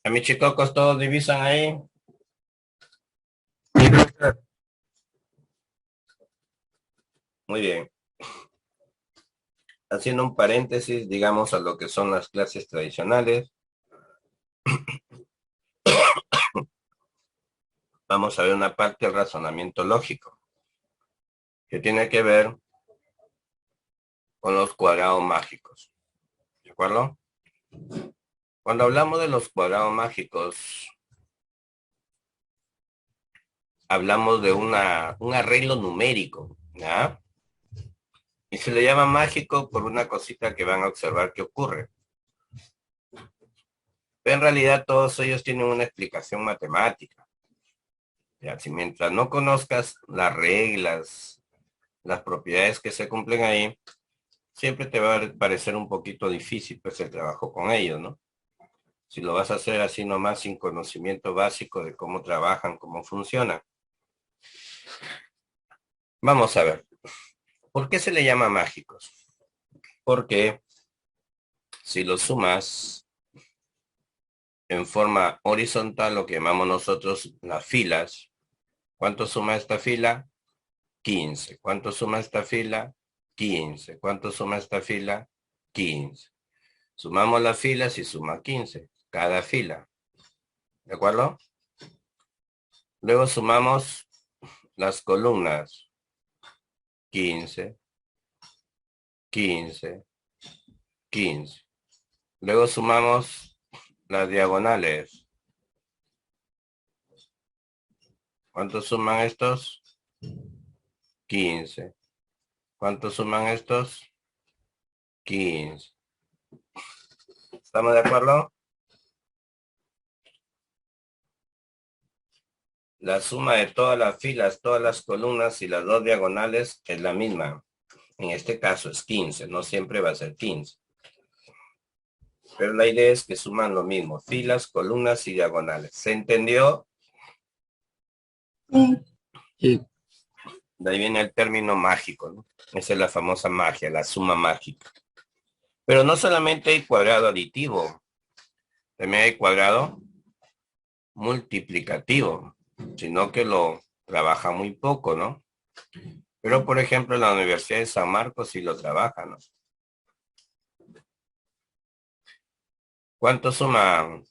A mis chicos todos divisan ahí. Sí, profesor. Muy bien. Haciendo un paréntesis, digamos, a lo que son las clases tradicionales, vamos a ver una parte del razonamiento lógico, que tiene que ver con los cuadrados mágicos. ¿De acuerdo? Cuando hablamos de los cuadrados mágicos, hablamos de un arreglo numérico, ¿ya? Y se le llama mágico por una cosita que van a observar que ocurre. Pero en realidad todos ellos tienen una explicación matemática. Ya, si mientras no conozcas las reglas, las propiedades que se cumplen ahí, siempre te va a parecer un poquito difícil pues el trabajo con ellos, ¿no? Si lo vas a hacer así nomás sin conocimiento básico de cómo trabajan, cómo funcionan. Vamos a ver, ¿por qué se le llama mágicos? Porque si lo sumas en forma horizontal, lo que llamamos nosotros las filas, ¿cuánto suma esta fila? 15. ¿Cuánto suma esta fila? 15. ¿Cuánto suma esta fila? 15. Sumamos las filas y suma 15. Cada fila. ¿De acuerdo? Luego sumamos las columnas. 15, 15, 15. Luego sumamos las diagonales. ¿Cuánto suman estos? 15. ¿Cuánto suman estos? 15. ¿Estamos de acuerdo? La suma de todas las filas, todas las columnas y las dos diagonales es la misma. En este caso es 15, no siempre va a ser 15. Pero la idea es que suman lo mismo, filas, columnas y diagonales. ¿Se entendió? Sí. De ahí viene el término mágico, ¿no? Esa es la famosa magia, la suma mágica. Pero no solamente hay cuadrado aditivo, también hay cuadrado multiplicativo, sino que lo trabaja muy poco, ¿no? Pero, por ejemplo, en la Universidad de San Marcos sí lo trabaja, ¿no? ¿Cuánto suma?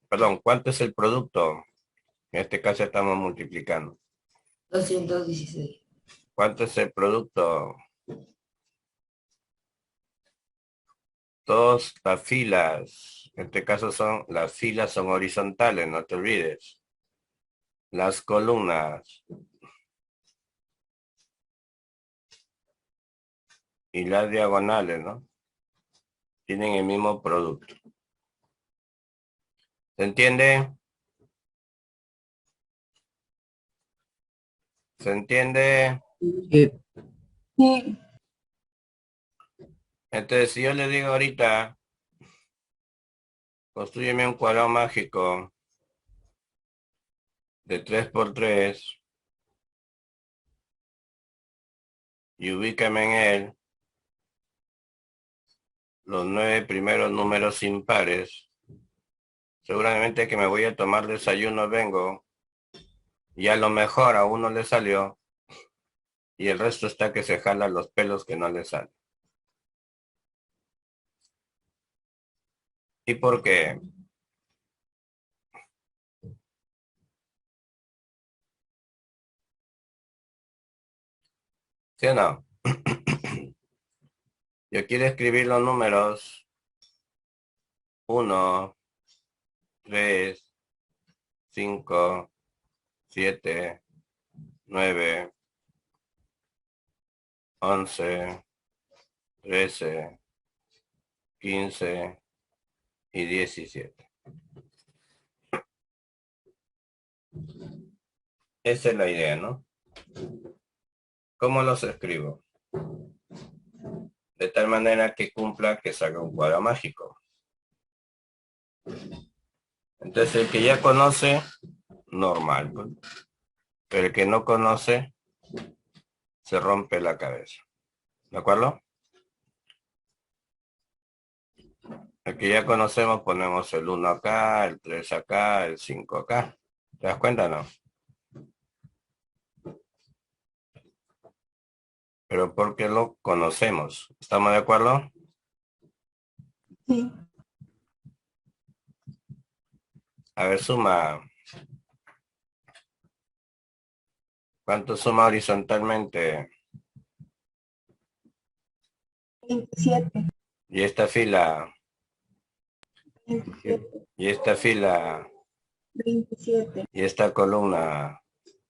Perdón, ¿cuánto es el producto? En este caso estamos multiplicando. 216. ¿Cuánto es el producto? Todas las filas, en este caso las filas son horizontales, no te olvides. Las columnas y las diagonales, ¿no? Tienen el mismo producto. ¿Se entiende? ¿Se entiende? Sí. Sí. Entonces, si yo le digo ahorita, construyeme un cuadrado mágico de 3 por 3 y ubícame en él los 9 primeros números impares, seguramente que me voy a tomar desayuno, vengo, y a lo mejor a uno le salió, y el resto está que se jala los pelos que no le salen. ¿Y por qué? ¿Sí o no? Yo quiero escribir los números 1, 3, 5, 7, 9, 11, 13, 15 y 17. Esa es la idea, ¿no? ¿Cómo los escribo? De tal manera que cumpla que salga un cuadro mágico. Entonces el que ya conoce, normal, pues. Pero el que no conoce, se rompe la cabeza. ¿De acuerdo? El que ya conocemos ponemos el 1 acá, el 3 acá, el 5 acá. ¿Te das cuenta o no? Pero porque lo conocemos. ¿Estamos de acuerdo? Sí. A ver, suma. ¿Cuánto suma horizontalmente? 27. Y esta fila, 27. y esta fila, 27. y esta columna,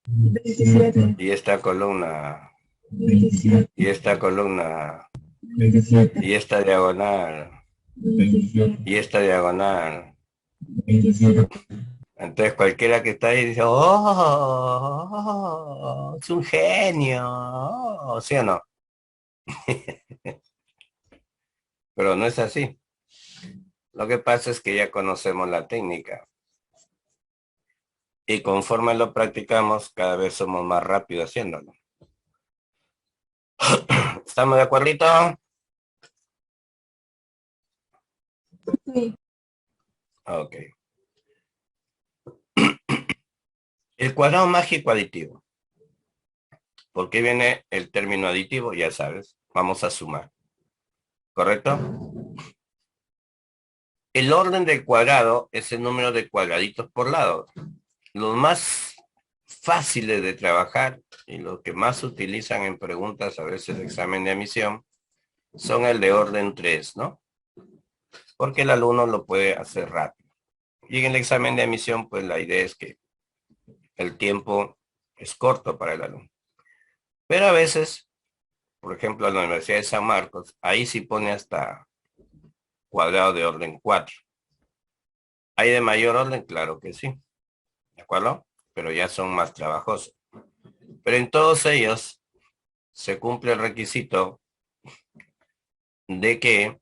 27. y esta columna, 27. y esta columna, 27. y esta diagonal, 27. y esta diagonal. 27. Entonces cualquiera que está ahí dice, oh, es un genio, oh", ¿sí o no? Pero no es así. Lo que pasa es que ya conocemos la técnica. Y conforme lo practicamos, cada vez somos más rápidos haciéndolo. ¿Estamos de acuerdito? Sí. Ok. El cuadrado mágico aditivo. ¿Por qué viene el término aditivo? Ya sabes. Vamos a sumar. ¿Correcto? El orden del cuadrado es el número de cuadraditos por lado. Los más fáciles de trabajar y los que más se utilizan en preguntas a veces de examen de admisión son el de orden 3, ¿no? Porque el alumno lo puede hacer rápido. Y en el examen de admisión, pues la idea es que el tiempo es corto para el alumno. Pero a veces, por ejemplo, en la Universidad de San Marcos, ahí sí pone hasta cuadrado de orden 4. ¿Hay de mayor orden? Claro que sí. ¿De acuerdo? Pero ya son más trabajosos. Pero en todos ellos se cumple el requisito de que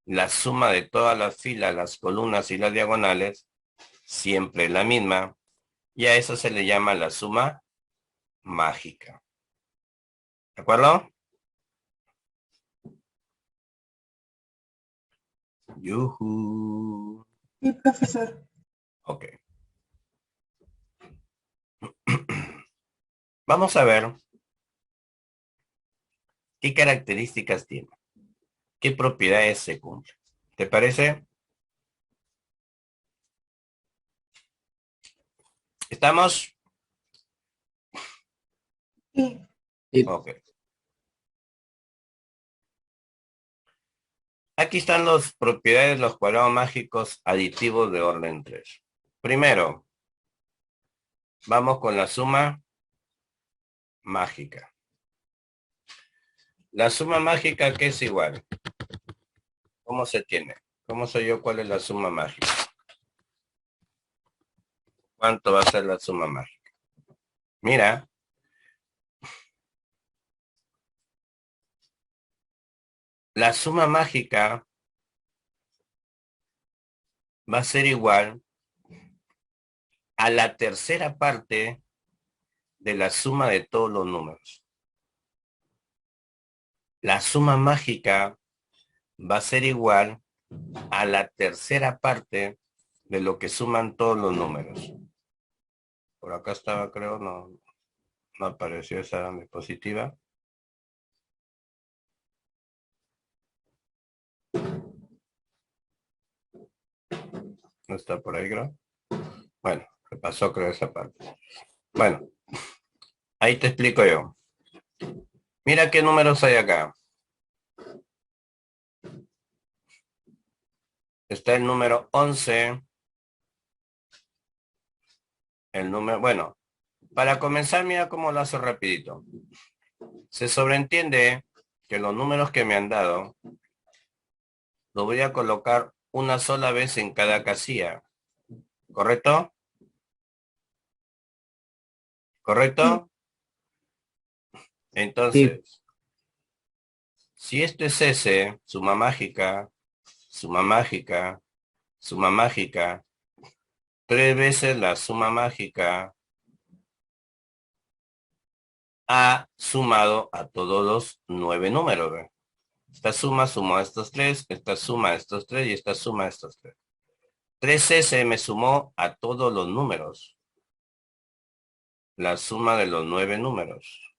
la suma de todas las filas, las columnas y las diagonales siempre es la misma, y a eso se le llama la suma mágica. ¿De acuerdo? Yuhu. Sí, profesor. Ok. Vamos a ver qué características tiene, qué propiedades se cumplen. ¿Te parece? ¿Estamos? Sí. Ok. Aquí están las propiedades de los cuadrados mágicos aditivos de orden 3. Primero, vamos con la suma mágica. La suma mágica, ¿qué es igual? ¿Cómo se tiene? ¿Cómo sé yo cuál es la suma mágica? ¿Cuánto va a ser la suma mágica? Mira, la suma mágica va a ser igual a la tercera parte de la suma de todos los números. La suma mágica va a ser igual a la tercera parte de lo que suman todos los números. Por acá estaba, creo, no apareció esa diapositiva. No está por ahí, creo. Bueno, se pasó, creo, esa parte. Bueno, ahí te explico yo. Mira qué números hay acá. Está el número 11. El número, bueno, para comenzar, mira cómo lo hace rapidito. Se sobreentiende que los números que me han dado los voy a colocar una sola vez en cada casilla. ¿Correcto? Sí. ¿Correcto? Sí, Entonces, si esto es S, suma mágica, suma mágica, suma mágica, tres veces la suma mágica ha sumado a todos los 9 números. ¿Ve? Esta suma sumó a estos tres, esta suma a estos tres y esta suma a estos tres. 3S me sumó a todos los números. La suma de los 9 números.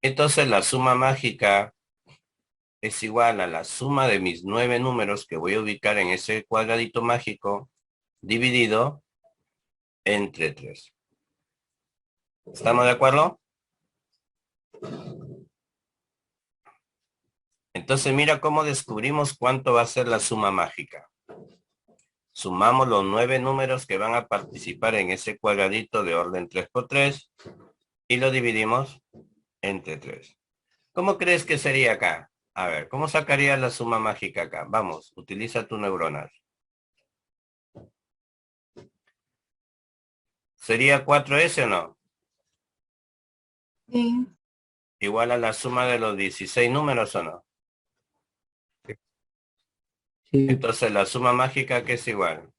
Entonces la suma mágica es igual a la suma de mis 9 números que voy a ubicar en ese cuadradito mágico dividido entre 3. ¿Estamos de acuerdo? Entonces mira cómo descubrimos cuánto va a ser la suma mágica. Sumamos los 9 números que van a participar en ese cuadradito de orden 3×3 y lo dividimos entre 3. ¿Cómo crees que sería acá? A ver, ¿cómo sacarías la suma mágica acá? Vamos, utiliza tu neuronal. ¿Sería 4S o no? Sí. Igual a la suma de los 16 números o no. Sí, Entonces la suma mágica que es igual.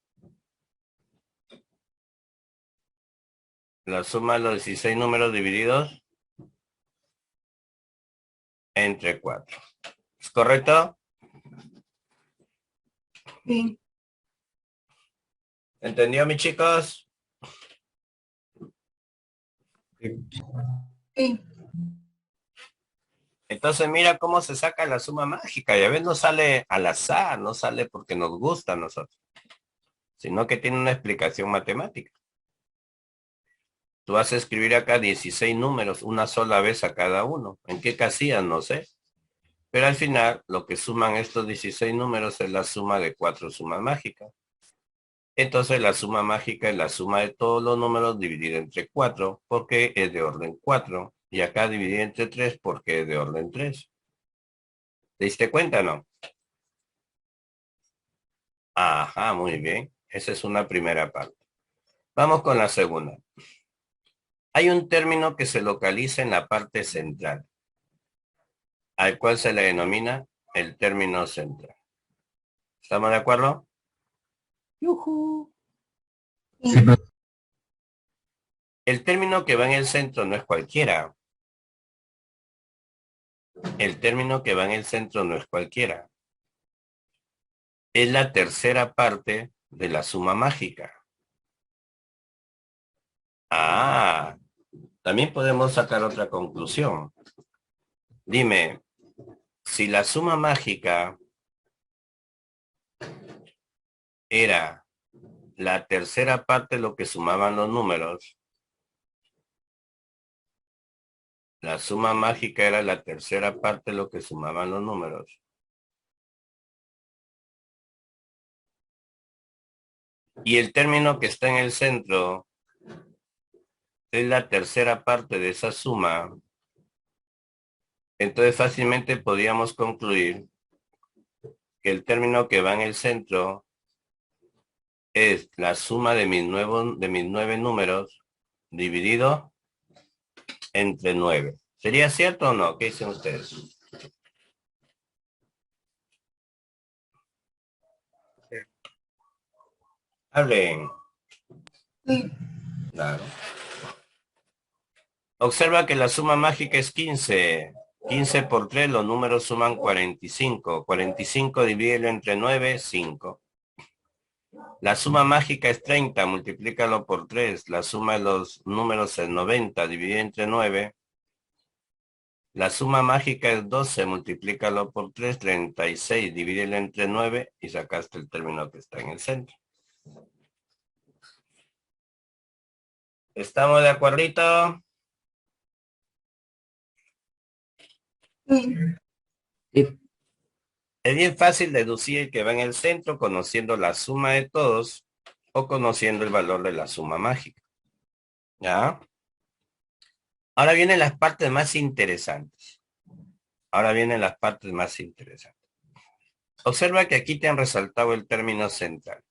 La suma de los 16 números divididos entre 4. ¿Es correcto? Sí. ¿Entendió, mis chicos? Sí. Entonces mira cómo se saca la suma mágica. Ya ves, no sale al azar, no sale porque nos gusta a nosotros, sino que tiene una explicación matemática. Tú vas a escribir acá 16 números una sola vez a cada uno. ¿En qué casilla? No sé. Pero al final, lo que suman estos 16 números es la suma de 4 sumas mágicas. Entonces la suma mágica es la suma de todos los números dividida entre 4 porque es de orden 4. Y acá dividida entre 3 porque es de orden 3. ¿Te diste cuenta o no? Ajá, muy bien. Esa es una primera parte. Vamos con la segunda. Hay un término que se localiza en la parte central, al cual se le denomina el término central. ¿Estamos de acuerdo? ¡Yujú! Sí. El término que va en el centro no es cualquiera. El término que va en el centro no es cualquiera. Es la tercera parte de la suma mágica. Ah, también podemos sacar otra conclusión. Dime, si la suma mágica era la tercera parte de lo que sumaban los números, la suma mágica era la tercera parte de lo que sumaban los números. Y el término que está en el centro es la tercera parte de esa suma. Entonces fácilmente podríamos concluir que el término que va en el centro es la suma de mis 9 números dividido entre 9. ¿Sería cierto o no? ¿Qué dicen ustedes? Hablen. Sí. Claro. Observa que la suma mágica es 15. 15 por 3, los números suman 45. 45 divídelo entre 9, 5. La suma mágica es 30, multiplícalo por 3. La suma de los números es 90, dividido entre 9. La suma mágica es 12, multiplícalo por 3, 36, divídelo entre 9 y sacaste el término que está en el centro. ¿Estamos de acuerdito? Sí. sí, Es bien fácil deducir el que va en el centro conociendo la suma de todos o conociendo el valor de la suma mágica. ¿Ya? Ahora vienen las partes más interesantes. Ahora vienen las partes más interesantes. Observa que aquí te han resaltado el término central.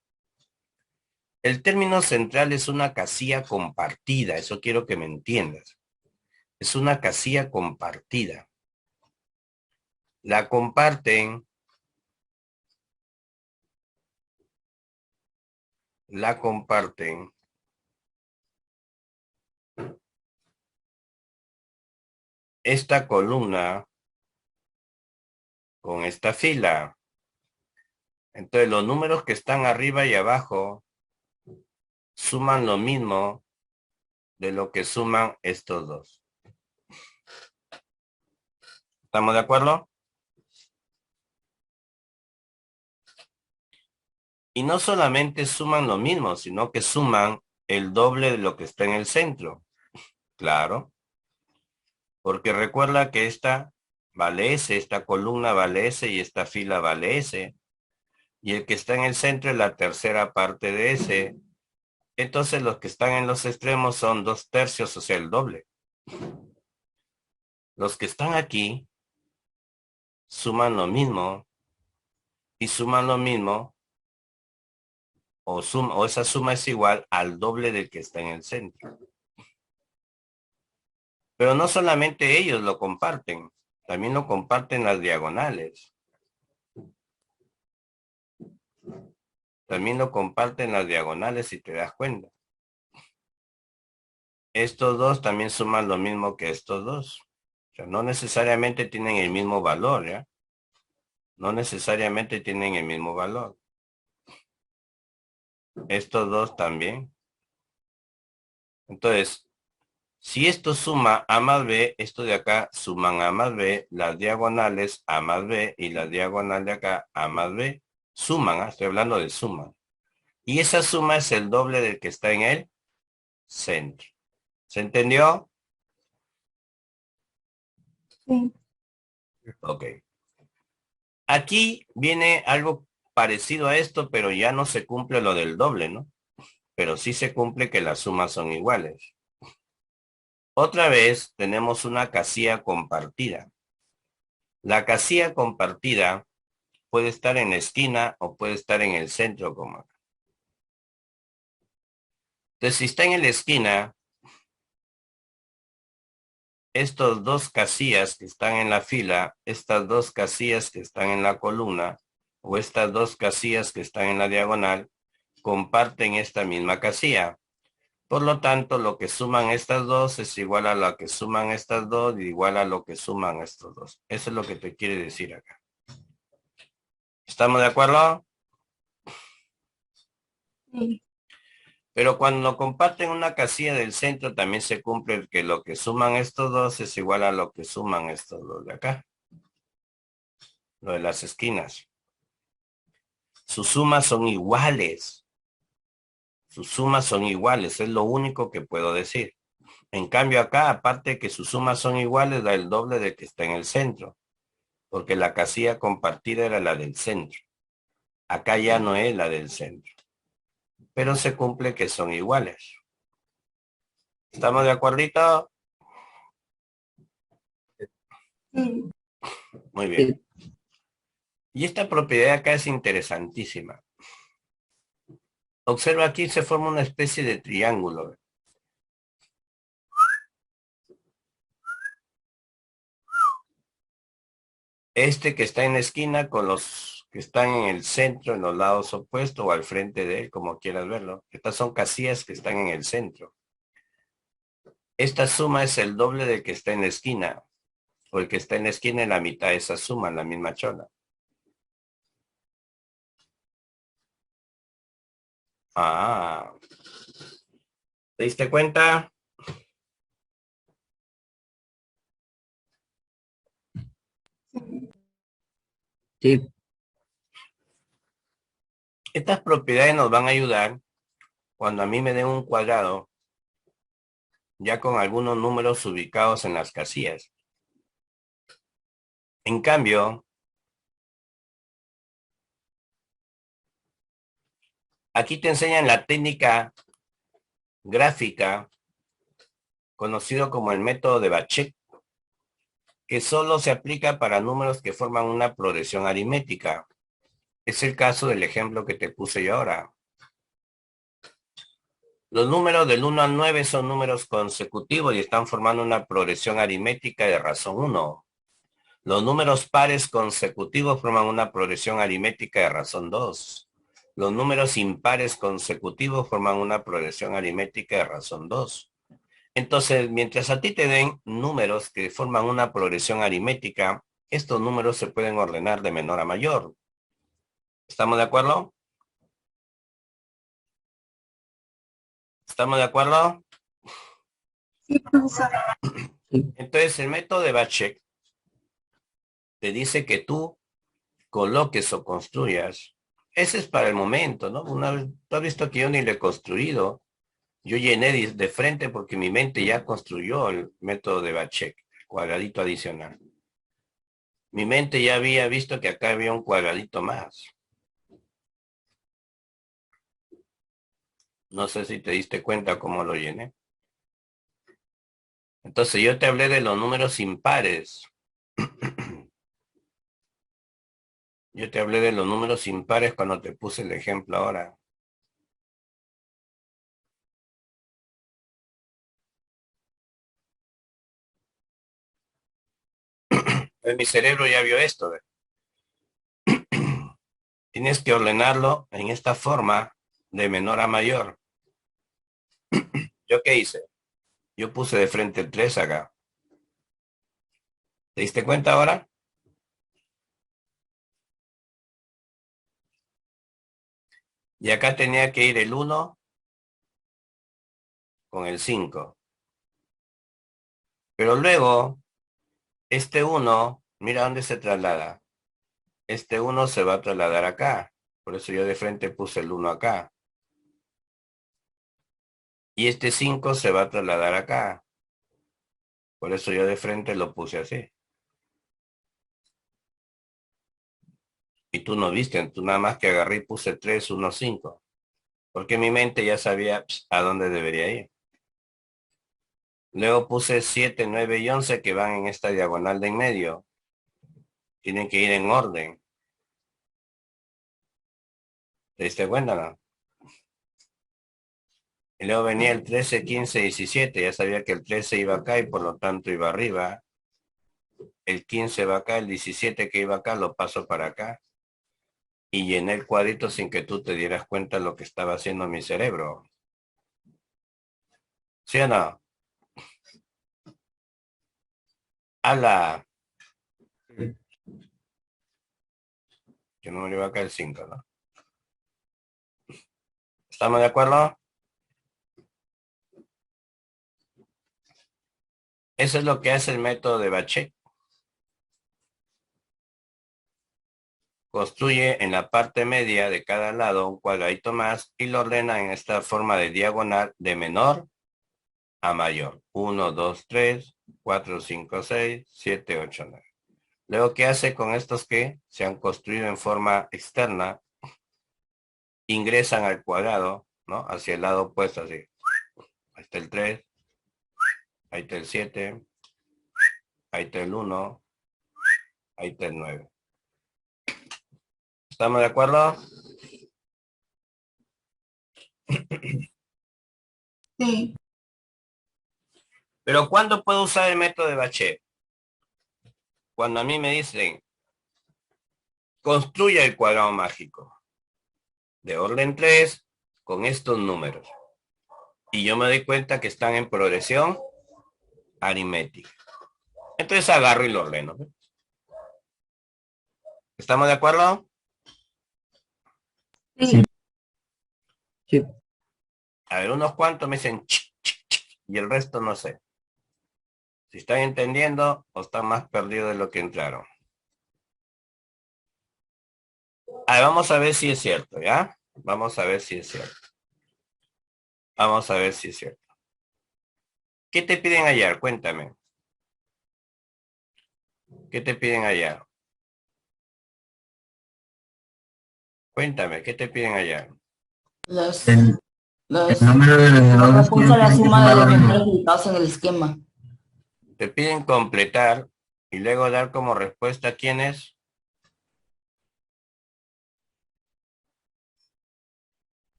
El término central es una casilla compartida, eso quiero que me entiendas. Es una casilla compartida. La comparten, la comparten esta columna con esta fila. Entonces los números que están arriba y abajo suman lo mismo de lo que suman estos dos. ¿Estamos de acuerdo? Y no solamente suman lo mismo, sino que suman el doble de lo que está en el centro. Claro. Porque recuerda que esta vale S, esta columna vale S y esta fila vale S. Y el que está en el centro es la tercera parte de S. Entonces los que están en los extremos son 2/3, o sea, el doble. Los que están aquí suman lo mismo y suman lo mismo o esa suma es igual al doble del que está en el centro. Pero no solamente ellos lo comparten, también lo comparten las diagonales. También lo comparten las diagonales si te das cuenta. Estos dos también suman lo mismo que estos dos. O sea, no necesariamente tienen el mismo valor, ¿ya? No necesariamente tienen el mismo valor. Estos dos también. Entonces, si esto suma A más B, esto de acá suman A más B, las diagonales A más B y la diagonal de acá A más B. Suman, estoy hablando de suma. Y esa suma es el doble del que está en el centro. ¿Se entendió? Sí. Ok. Aquí viene algo parecido a esto, pero ya no se cumple lo del doble, ¿no? Pero sí se cumple que las sumas son iguales. Otra vez tenemos una casilla compartida. La casilla compartida puede estar en la esquina o puede estar en el centro como acá. Entonces, si está en la esquina, estos dos casillas que están en la fila, estas dos casillas que están en la columna, o estas dos casillas que están en la diagonal, comparten esta misma casilla. Por lo tanto, lo que suman estas dos es igual a lo que suman estas dos y igual a lo que suman estos dos. Eso es lo que te quiere decir acá. ¿Estamos de acuerdo? Sí. Pero cuando comparten una casilla del centro, también se cumple que lo que suman estos dos es igual a lo que suman estos dos de acá. Lo de las esquinas. Sus sumas son iguales. Sus sumas son iguales, es lo único que puedo decir. En cambio acá, aparte de que sus sumas son iguales, da el doble de que está en el centro. Porque la casilla compartida era la del centro. Acá ya no es la del centro. Pero se cumple que son iguales. ¿Estamos de acuerdito? Sí. Muy bien. sí, Y esta propiedad acá es interesantísima. Observa, aquí se forma una especie de triángulo. Este que está en la esquina con los que están en el centro, en los lados opuestos o al frente de él, como quieras verlo. Estas son casillas que están en el centro. Esta suma es el doble del que está en la esquina. O el que está en la esquina en la mitad de esa suma, en la misma chola. Ah. ¿Te diste cuenta? sí, Estas propiedades nos van a ayudar cuando a mí me den un cuadrado ya con algunos números ubicados en las casillas. En cambio, aquí te enseñan la técnica gráfica conocido como el método de Bachet, que solo se aplica para números que forman una progresión aritmética. Es el caso del ejemplo que te puse yo ahora. Los números del 1 al 9 son números consecutivos y están formando una progresión aritmética de razón 1. Los números pares consecutivos forman una progresión aritmética de razón 2. Los números impares consecutivos forman una progresión aritmética de razón 2. Entonces, mientras a ti te den números que forman una progresión aritmética, estos números se pueden ordenar de menor a mayor. ¿Estamos de acuerdo? ¿Estamos de acuerdo? Sí, profesor. sí, Entonces, el método de Bachet te dice que tú coloques o construyas. Ese es para el momento, ¿no? Una vez, tú has visto que yo ni lo he construido. Yo llené de frente porque mi mente ya construyó el método de Bachet, el cuadradito adicional. Mi mente ya había visto que acá había un cuadradito más. No sé si te diste cuenta cómo lo llené. Entonces yo te hablé de los números impares. Yo te hablé de los números impares cuando te puse el ejemplo ahora. Mi cerebro ya vio esto. Tienes que ordenarlo en esta forma de menor a mayor. ¿Yo qué hice? Yo puse de frente el 3 acá. ¿Te diste cuenta ahora? Y acá tenía que ir el 1 con el 5. Pero luego, este 1, mira dónde se traslada. Este 1 se va a trasladar acá. Por eso yo de frente puse el 1 acá. Y este 5 se va a trasladar acá. Por eso yo de frente lo puse así. Y tú no viste, tú nada más que agarré y puse 3, 1, 5. Porque mi mente ya sabía a dónde debería ir. Luego puse 7, 9 y 11 que van en esta diagonal de en medio. Tienen que ir en orden. ¿Te diste cuenta, no? Y luego venía el 13, 15, 17. Ya sabía que el 13 iba acá y por lo tanto iba arriba. El 15 va acá, el 17 que iba acá lo paso para acá. Y llené el cuadrito sin que tú te dieras cuenta de lo que estaba haciendo mi cerebro. ¿Sí o no? Ala, que no me iba acá el 5, ¿no? ¿Estamos de acuerdo? Eso es lo que hace el método de Bachet. Construye en la parte media de cada lado un cuadradito más y lo ordena en esta forma de diagonal de menor a mayor. 1, 2, 3, 4, 5, 6, 7, 8, 9. Luego, ¿qué hace con estos que se han construido en forma externa? Ingresan al cuadrado, ¿no? Hacia el lado opuesto, así. Ahí está el 3, ahí está el 7, ahí está el 1, ahí está el 9. ¿Estamos de acuerdo? Sí, Pero ¿cuándo puedo usar el método de Bachet? Cuando a mí me dicen, construya el cuadrado mágico de orden 3 con estos números. Y yo me doy cuenta que están en progresión aritmética. Entonces agarro y lo ordeno. ¿Estamos de acuerdo? sí, sí, A ver, unos cuantos me dicen y el resto no sé. Si están entendiendo o están más perdidos de lo que entraron. A ver, vamos a ver si es cierto, ¿ya? Vamos a ver si es cierto. Vamos a ver si es cierto. ¿Qué te piden hallar? Cuéntame. ¿Qué te piden hallar? Cuéntame, ¿qué te piden hallar? Los, el, el los, número de los elementos que respuesta a la tienen que suma de sumar los la misma. números ubicados en el esquema. Te piden completar y luego dar como respuesta quién es.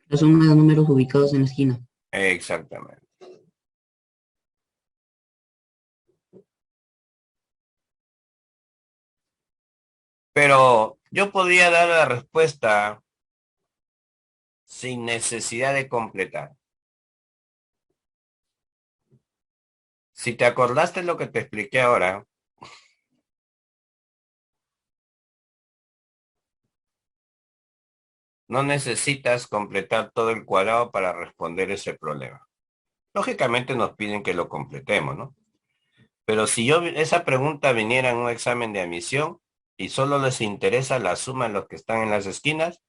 La suma de números ubicados en la esquina. Exactamente. Pero yo podría dar la respuesta sin necesidad de completar. Si te acordaste lo que te expliqué ahora, no necesitas completar todo el cuadrado para responder ese problema. Lógicamente nos piden que lo completemos, ¿no? Pero si esa pregunta viniera en un examen de admisión y solo les interesa la suma en los que están en las esquinas,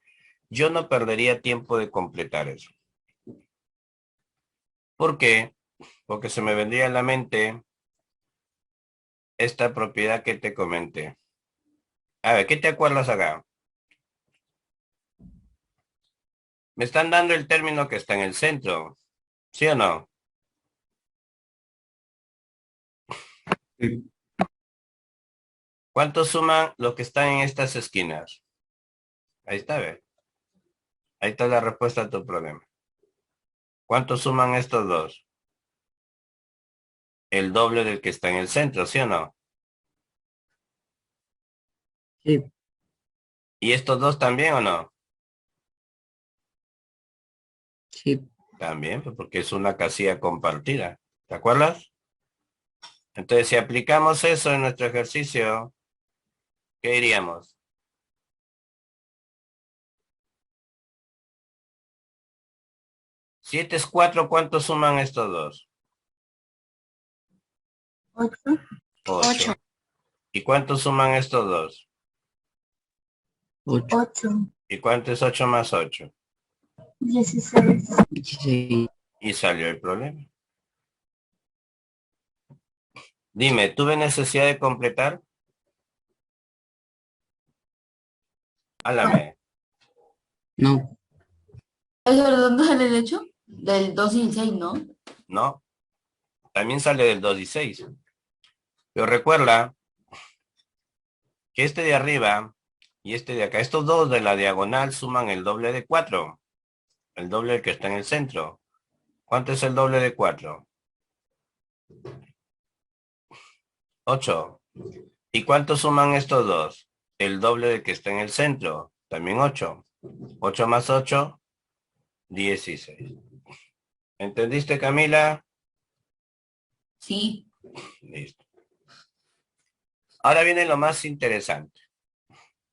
yo no perdería tiempo de completar eso. ¿Por qué? Porque se me vendría a la mente esta propiedad que te comenté. A ver, ¿qué te acuerdas acá? Me están dando el término que está en el centro, ¿sí o no? Sí. ¿Cuánto suman los que están en estas esquinas? Ahí está, ¿ve? Ahí está la respuesta a tu problema. ¿Cuánto suman estos dos? El doble del que está en el centro, ¿sí o no? Sí, ¿Y estos dos también o no? sí, También, pues, porque es una casilla compartida. ¿Te acuerdas? Entonces, si aplicamos eso en nuestro ejercicio, ¿qué diríamos? Si este es 4, ¿cuánto suman estos dos? 8. 8. ¿Y cuánto suman estos dos? 8, 8. ¿Y cuánto es 8 más 8? 16. 16, Y salió el problema. Dime, ¿tuve necesidad de completar? Háblame. no, ¿Eso de dónde sale el hecho? Del 2 y el 6, ¿no? ¿No? También sale del 2 y 6. Pero recuerda que este de arriba y este de acá, estos dos de la diagonal suman el doble de 4. El doble del que está en el centro. ¿Cuánto es el doble de 4? 8. ¿Y cuánto suman estos dos? El doble del que está en el centro. También 8. 8 más 8, 16. ¿Entendiste, Camila? Sí. Listo. Ahora viene lo más interesante.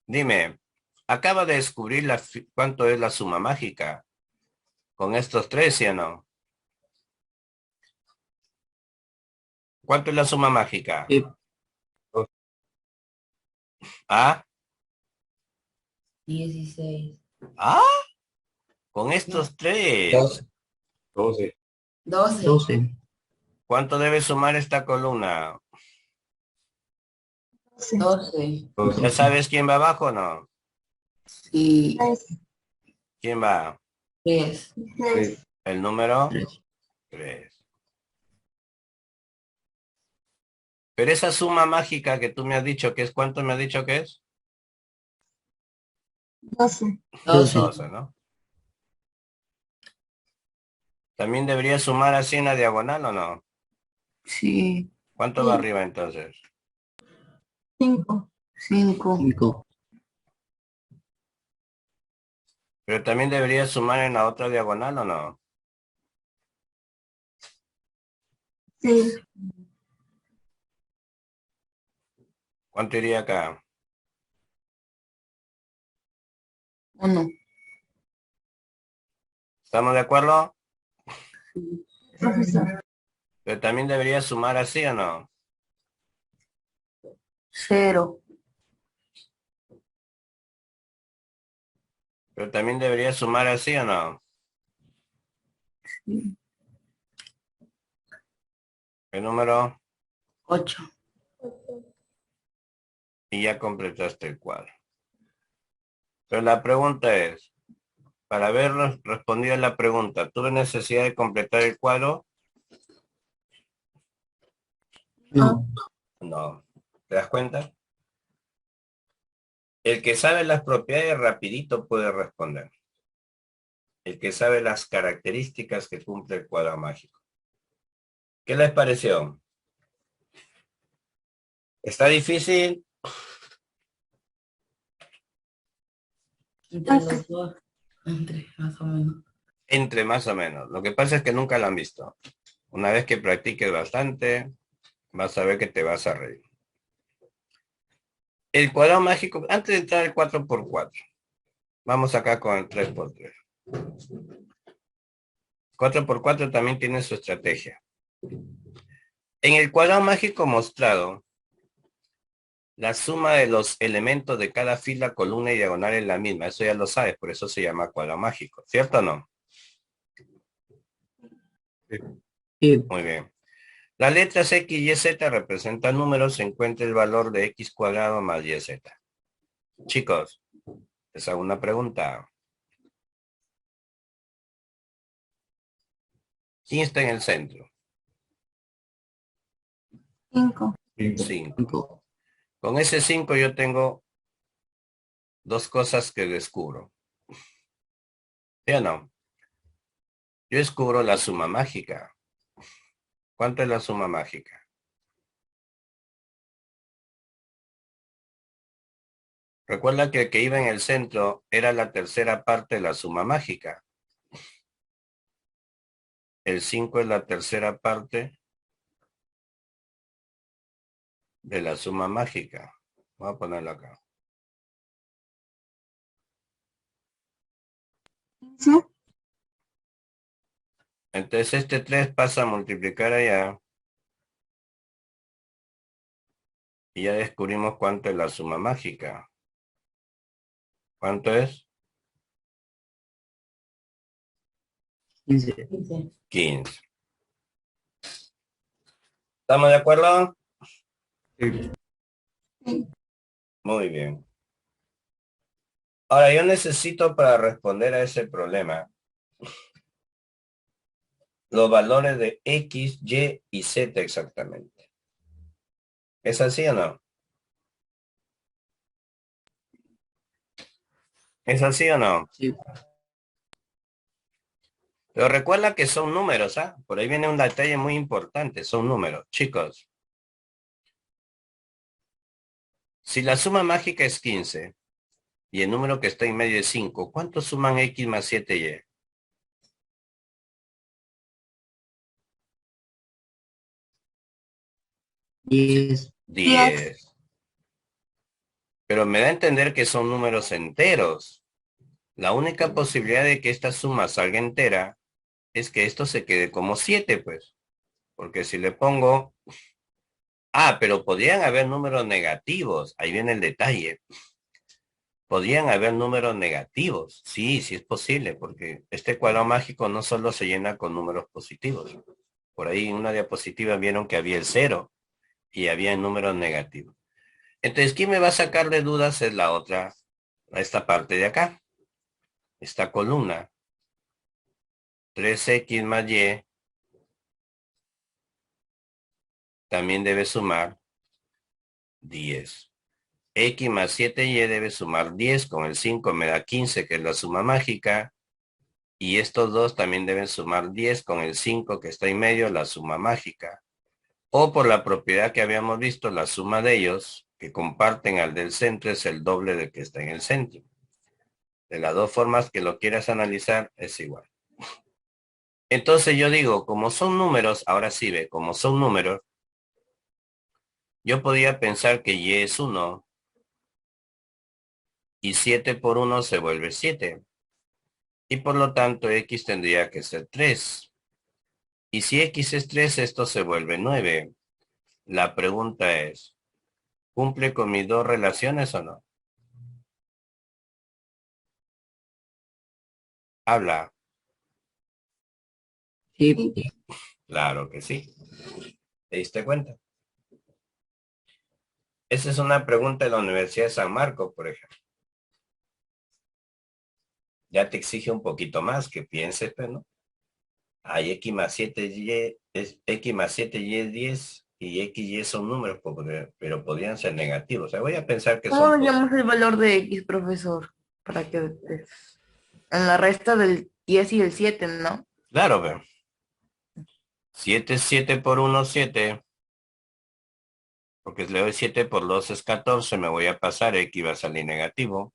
Dime, acaba de descubrir cuánto es la suma mágica con estos tres, ¿sí o no? ¿Cuánto es la suma mágica? sí, ¿Ah? 16. ¿Ah? Con estos tres. 12. 12. 12, ¿Cuánto debe sumar esta columna? 12. 12. ¿Ya sabes quién va abajo o no? Sí. 3. ¿Quién va? 3. 6. El número 3, 3. Pero esa suma mágica que tú me has dicho que es, ¿cuánto me has dicho que es? 12. 12. 12, ¿no? ¿También debería sumar así en la diagonal o no? Sí. ¿Cuánto va arriba entonces? 5. 5. 5, Pero también debería sumar en la otra diagonal o no? Sí. ¿Cuánto iría acá? 1. ¿Estamos de acuerdo? Profesor. Pero también debería sumar así o no? 0. Pero también debería sumar así o no? ¿El número? 8. Y ya completaste el cuadro. Pero la pregunta es, para haber respondido a la pregunta, ¿tuve necesidad de completar el cuadro? no, No. ¿Te das cuenta? El que sabe las propiedades rapidito puede responder. El que sabe las características que cumple el cuadro mágico. ¿Qué les pareció? ¿Está difícil? Entre los dos. Entre, más o menos. Entre más o menos. Lo que pasa es que nunca lo han visto. Una vez que practiques bastante, vas a ver que te vas a reír. El cuadrado mágico, antes de entrar al 4x4, Vamos acá con el 3 por 3. 4 por 4 también tiene su estrategia. En el cuadrado mágico mostrado, la suma de los elementos de cada fila, columna y diagonal es la misma. Eso ya lo sabes, por eso se llama cuadrado mágico. ¿Cierto o no? Sí. Muy bien. Las letras X, Y, Z representan números. Se encuentra el valor de X cuadrado más YZ. Chicos, les hago una pregunta. ¿Quién está en el centro? 5. 5. 5. 5. Con ese 5 yo tengo dos cosas que descubro. ¿Sí o no? Yo descubro la suma mágica. ¿Cuánto es la suma mágica? Recuerda que el que iba en el centro era la tercera parte de la suma mágica. El 5 es la tercera parte de la suma mágica. Voy a ponerlo acá. 15. Entonces este 3 pasa a multiplicar allá. Y ya descubrimos cuánto es la suma mágica. ¿Cuánto es? 15. 15. ¿Estamos de acuerdo? Sí. Sí. Muy bien. Ahora yo necesito para responder a ese problema los valores de X, Y y Z exactamente. ¿Es así o no? ¿Es así o no? Sí. Pero recuerda que son números, ¿ah? Por ahí viene un detalle muy importante, son números. Chicos, si la suma mágica es 15 y el número que está en medio es 5, ¿cuánto suman X más 7Y? 10. 10. 10. Pero me da a entender que son números enteros. La única posibilidad de que esta suma salga entera es que esto se quede como 7, pues. Porque si le pongo... Ah, pero podrían haber números negativos. Ahí viene el detalle. Podrían haber números negativos. Sí, sí es posible, porque este cuadro mágico no solo se llena con números positivos. Por ahí en una diapositiva vieron que había el 0 y había números negativos. Entonces, ¿quién me va a sacar de dudas? Es la otra, esta parte de acá, esta columna. 3X más Y también debe sumar 10. X más 7Y debe sumar 10, con el 5 me da 15, que es la suma mágica. Y estos dos también deben sumar 10, con el 5 que está en medio, la suma mágica. O por la propiedad que habíamos visto, la suma de ellos, que comparten al del centro, es el doble del que está en el centro. De las dos formas que lo quieras analizar, es igual. Entonces yo digo, como son números, ahora sí ve, como son números, yo podía pensar que Y es 1 y 7 por 1 se vuelve 7. Y por lo tanto X tendría que ser 3. Y si X es 3, esto se vuelve 9. La pregunta es, ¿cumple con mis dos relaciones o no? Habla. Sí. Claro que sí. ¿Te diste cuenta? Esa es una pregunta de la Universidad de San Marcos, por ejemplo. Ya te exige un poquito más que pienses, pero no. Hay X más 7Y, X más 7Y es 10 y X y Y son números, pero podrían ser negativos. O sea, voy a pensar que ¿Cómo son nos positivos. llamamos el valor de X, profesor? Para que en la resta del 10 y el 7, ¿no? Claro, pero 7 es 7 por 1, 7. Porque si le doy 7 por 2 es 14, me voy a pasar, X va a salir negativo.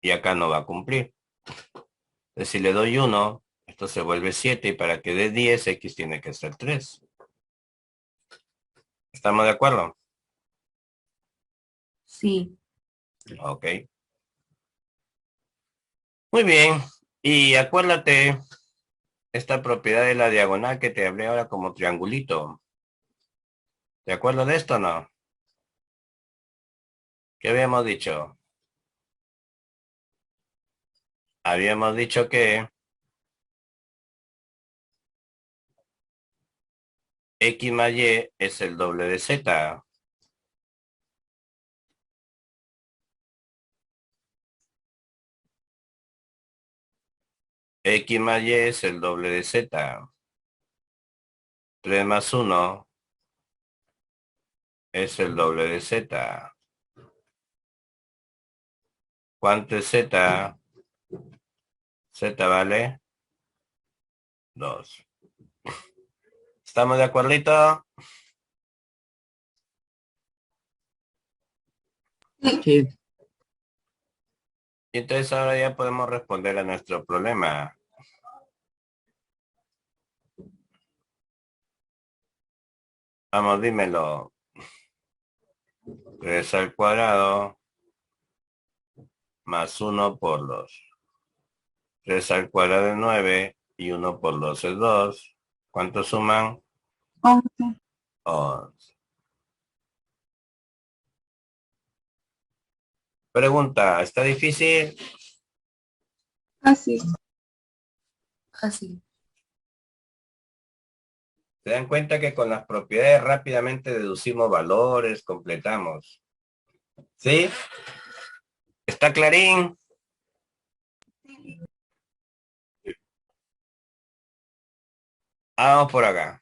Y acá no va a cumplir. Entonces, si le doy 1, esto se vuelve 7 y para que dé 10, X tiene que ser 3. ¿Estamos de acuerdo? Sí. Ok. Muy bien. Y acuérdate esta propiedad de la diagonal que te hablé ahora como triangulito. ¿Te acuerdas de esto o no? ¿Qué habíamos dicho? Habíamos dicho que X más Y es el doble de Z. X más Y es el doble de Z. 3 más 1 es el doble de Z. ¿Cuánto es Z? Z vale 2. ¿Estamos de acuerdito? Sí. Y entonces ahora ya podemos responder a nuestro problema. Vamos, dímelo. 3 al cuadrado más 1 por 2. 3 al cuadrado es 9 y 1 por 2 es 2. ¿Cuánto suman? 11. 11. Pregunta, ¿está difícil? Así. Así. ¿Se dan cuenta que con las propiedades rápidamente deducimos valores, completamos? ¿Sí? ¿Está clarín? Vamos por acá.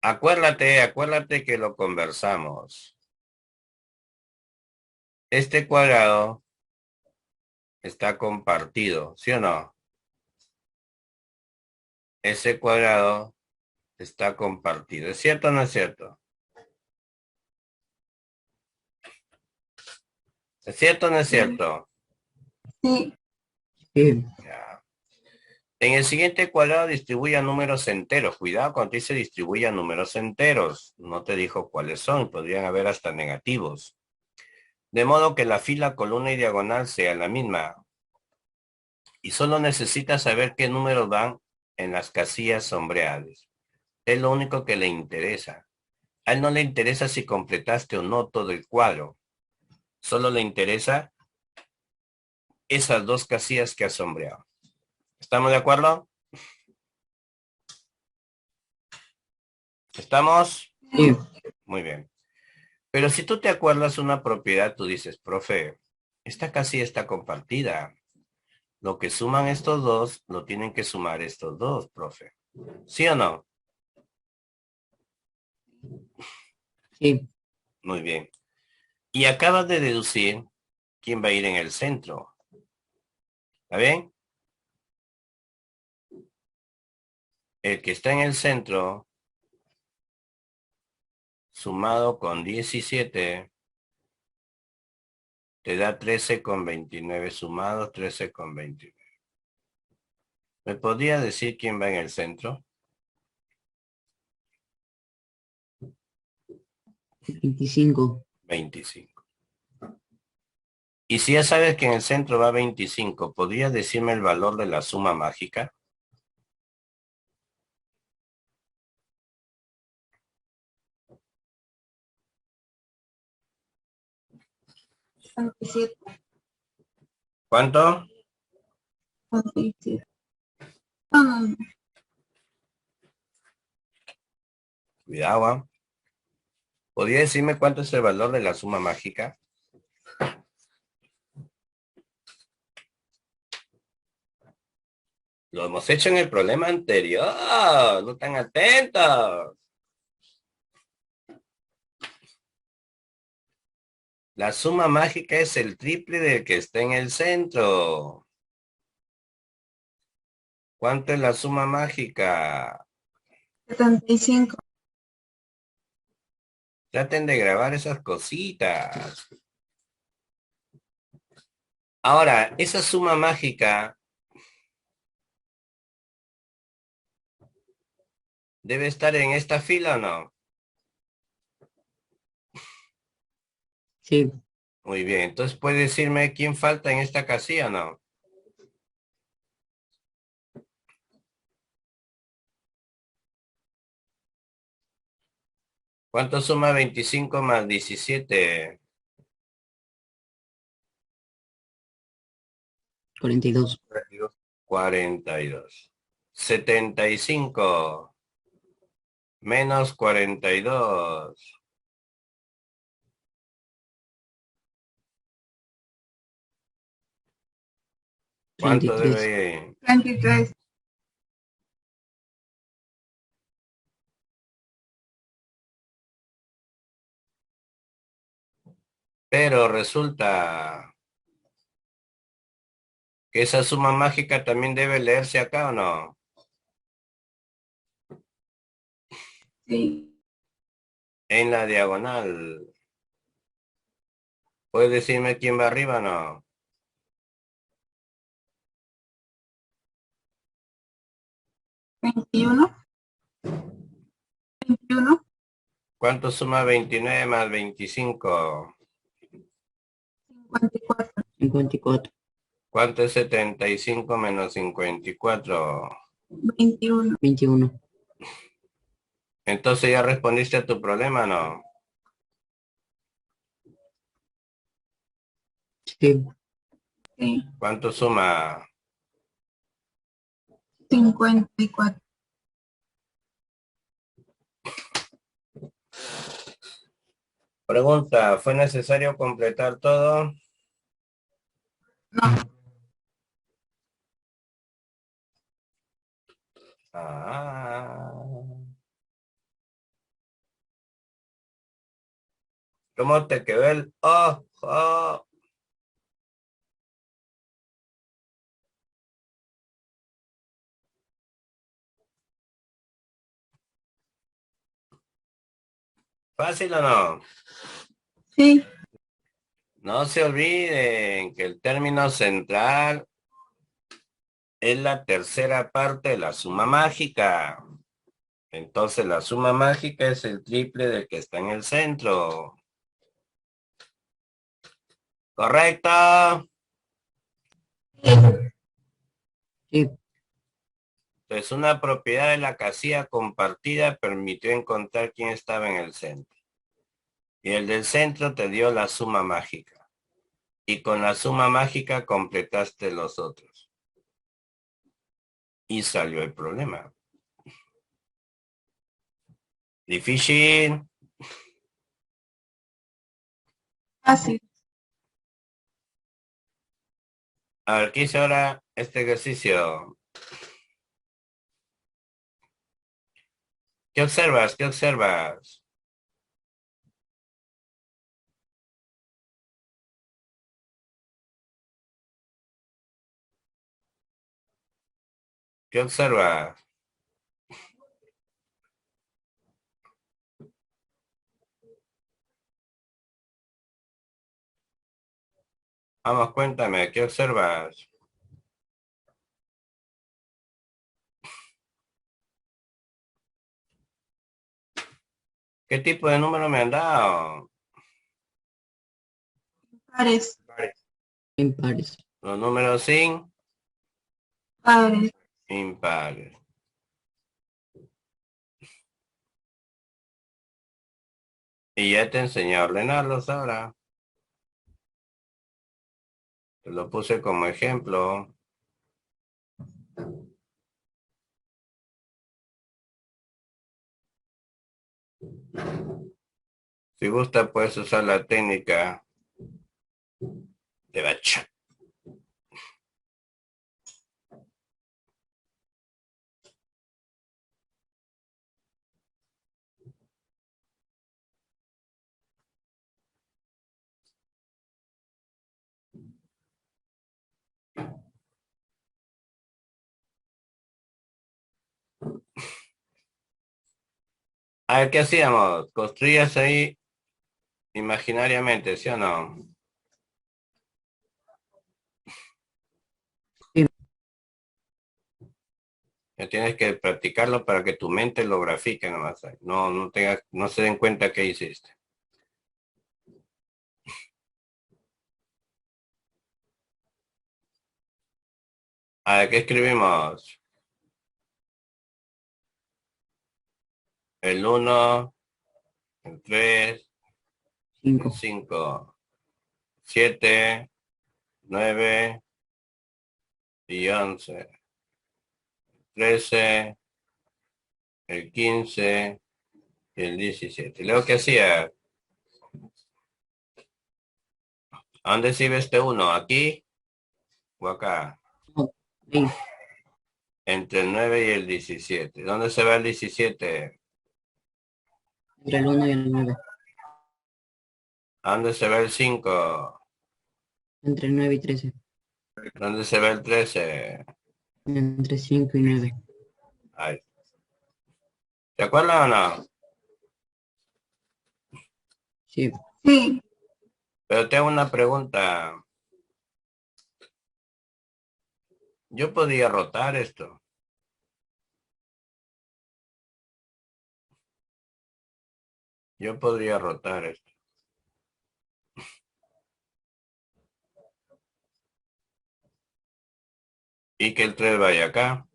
Acuérdate que lo conversamos. Este cuadrado está compartido, ¿sí o no? Ese cuadrado está compartido. ¿Es cierto o no es cierto? ¿Es cierto o no es cierto? Sí. Sí. Ya. En el siguiente cuadrado distribuye a números enteros. Cuidado cuando te dice distribuye a números enteros. No te dijo cuáles son. Podrían haber hasta negativos. De modo que la fila, columna y diagonal sea la misma. Y solo necesitas saber qué números van en las casillas sombreadas. Es lo único que le interesa. A él no le interesa si completaste o no todo el cuadro. Solo le interesa esas dos casillas que ha sombreado. ¿Estamos de acuerdo? ¿Estamos? Sí. Muy bien. Pero si tú te acuerdas una propiedad, tú dices, profe, esta casilla está compartida. Lo que suman estos dos, lo tienen que sumar estos dos, profe. ¿Sí o no? Sí. Muy bien. Y acabas de deducir quién va a ir en el centro. ¿Está bien? El que está en el centro, sumado con 17, te da 13,29 sumados, 13,29. ¿Me podría decir quién va en el centro? 25. 25. Y si ya sabes que en el centro va 25, ¿podrías decirme el valor de la suma mágica? 27. ¿Cuánto? 27. No, no, no. Cuidado, ¿ah? ¿Podría decirme cuánto es el valor de la suma mágica? Lo hemos hecho en el problema anterior. No están atentos. La suma mágica es el triple del que está en el centro. ¿Cuánto es la suma mágica? 75. Traten de grabar esas cositas. Ahora, esa suma mágica debe estar en esta fila o no. Sí. Muy bien, entonces ¿puede decirme quién falta en esta casilla o no? ¿Cuánto suma 25 más 17? 42. 42. 75 menos 42. ¿Cuánto 33. debe? 23. Pero resulta que esa suma mágica también debe leerse acá o no. Sí. En la diagonal. ¿Puedes decirme quién va arriba o no? 21. 21. ¿Cuánto suma 29 más 25? 54. 54. ¿Cuánto es 75 menos 54? 21. 21. Entonces ya respondiste a tu problema, ¿no? Sí. Sí. ¿Cuánto suma? 54. Pregunta, ¿fue necesario completar todo? No. Ah. ¿Cómo te quedó el ojo? ¿Fácil o no? Sí. No se olviden que el término central es la tercera parte de la suma mágica. Entonces la suma mágica es el triple del que está en el centro. ¿Correcto? Sí. Entonces una propiedad de la casilla compartida permitió encontrar quién estaba en el centro. Y el del centro te dio la suma mágica. Y con la suma mágica completaste los otros. Y salió el problema. Difícil. Fácil. A ver, ¿qué hice ahora este ejercicio? ¿Qué observas? ¿Qué observas? ¿Qué observas? Vamos, cuéntame, ¿qué observas? ¿Qué tipo de número me han dado? Pares. Impares. Los números sin Pares. impares. Y ya te enseñé a ordenarlos ahora. Te lo puse como ejemplo. Si gusta, puedes usar la técnica de Batch. A ver, ¿qué hacíamos? Construías ahí imaginariamente, ¿sí o no? Sí. Ya tienes que practicarlo para que tu mente lo grafique nomás. No se den cuenta qué hiciste. A ver, ¿qué escribimos? El 1, el 3, el 5. 5, 7, 9 y 11, 13, el 15 y el 17. Luego, ¿qué hacía? ¿A dónde sirve este 1? ¿Aquí o acá? No, ahí, Entre el 9 y el 17. ¿Dónde se va el 17? entre el 1 y el 9. ¿A dónde se va el 5? Entre el 9 y 13. ¿Dónde se va el 13? Entre 5 y 9. Ahí. ¿Se acuerdan o no? Sí. Sí. Pero tengo una pregunta. Yo podría rotar esto. Yo podría rotar esto. Y que el 3 vaya acá.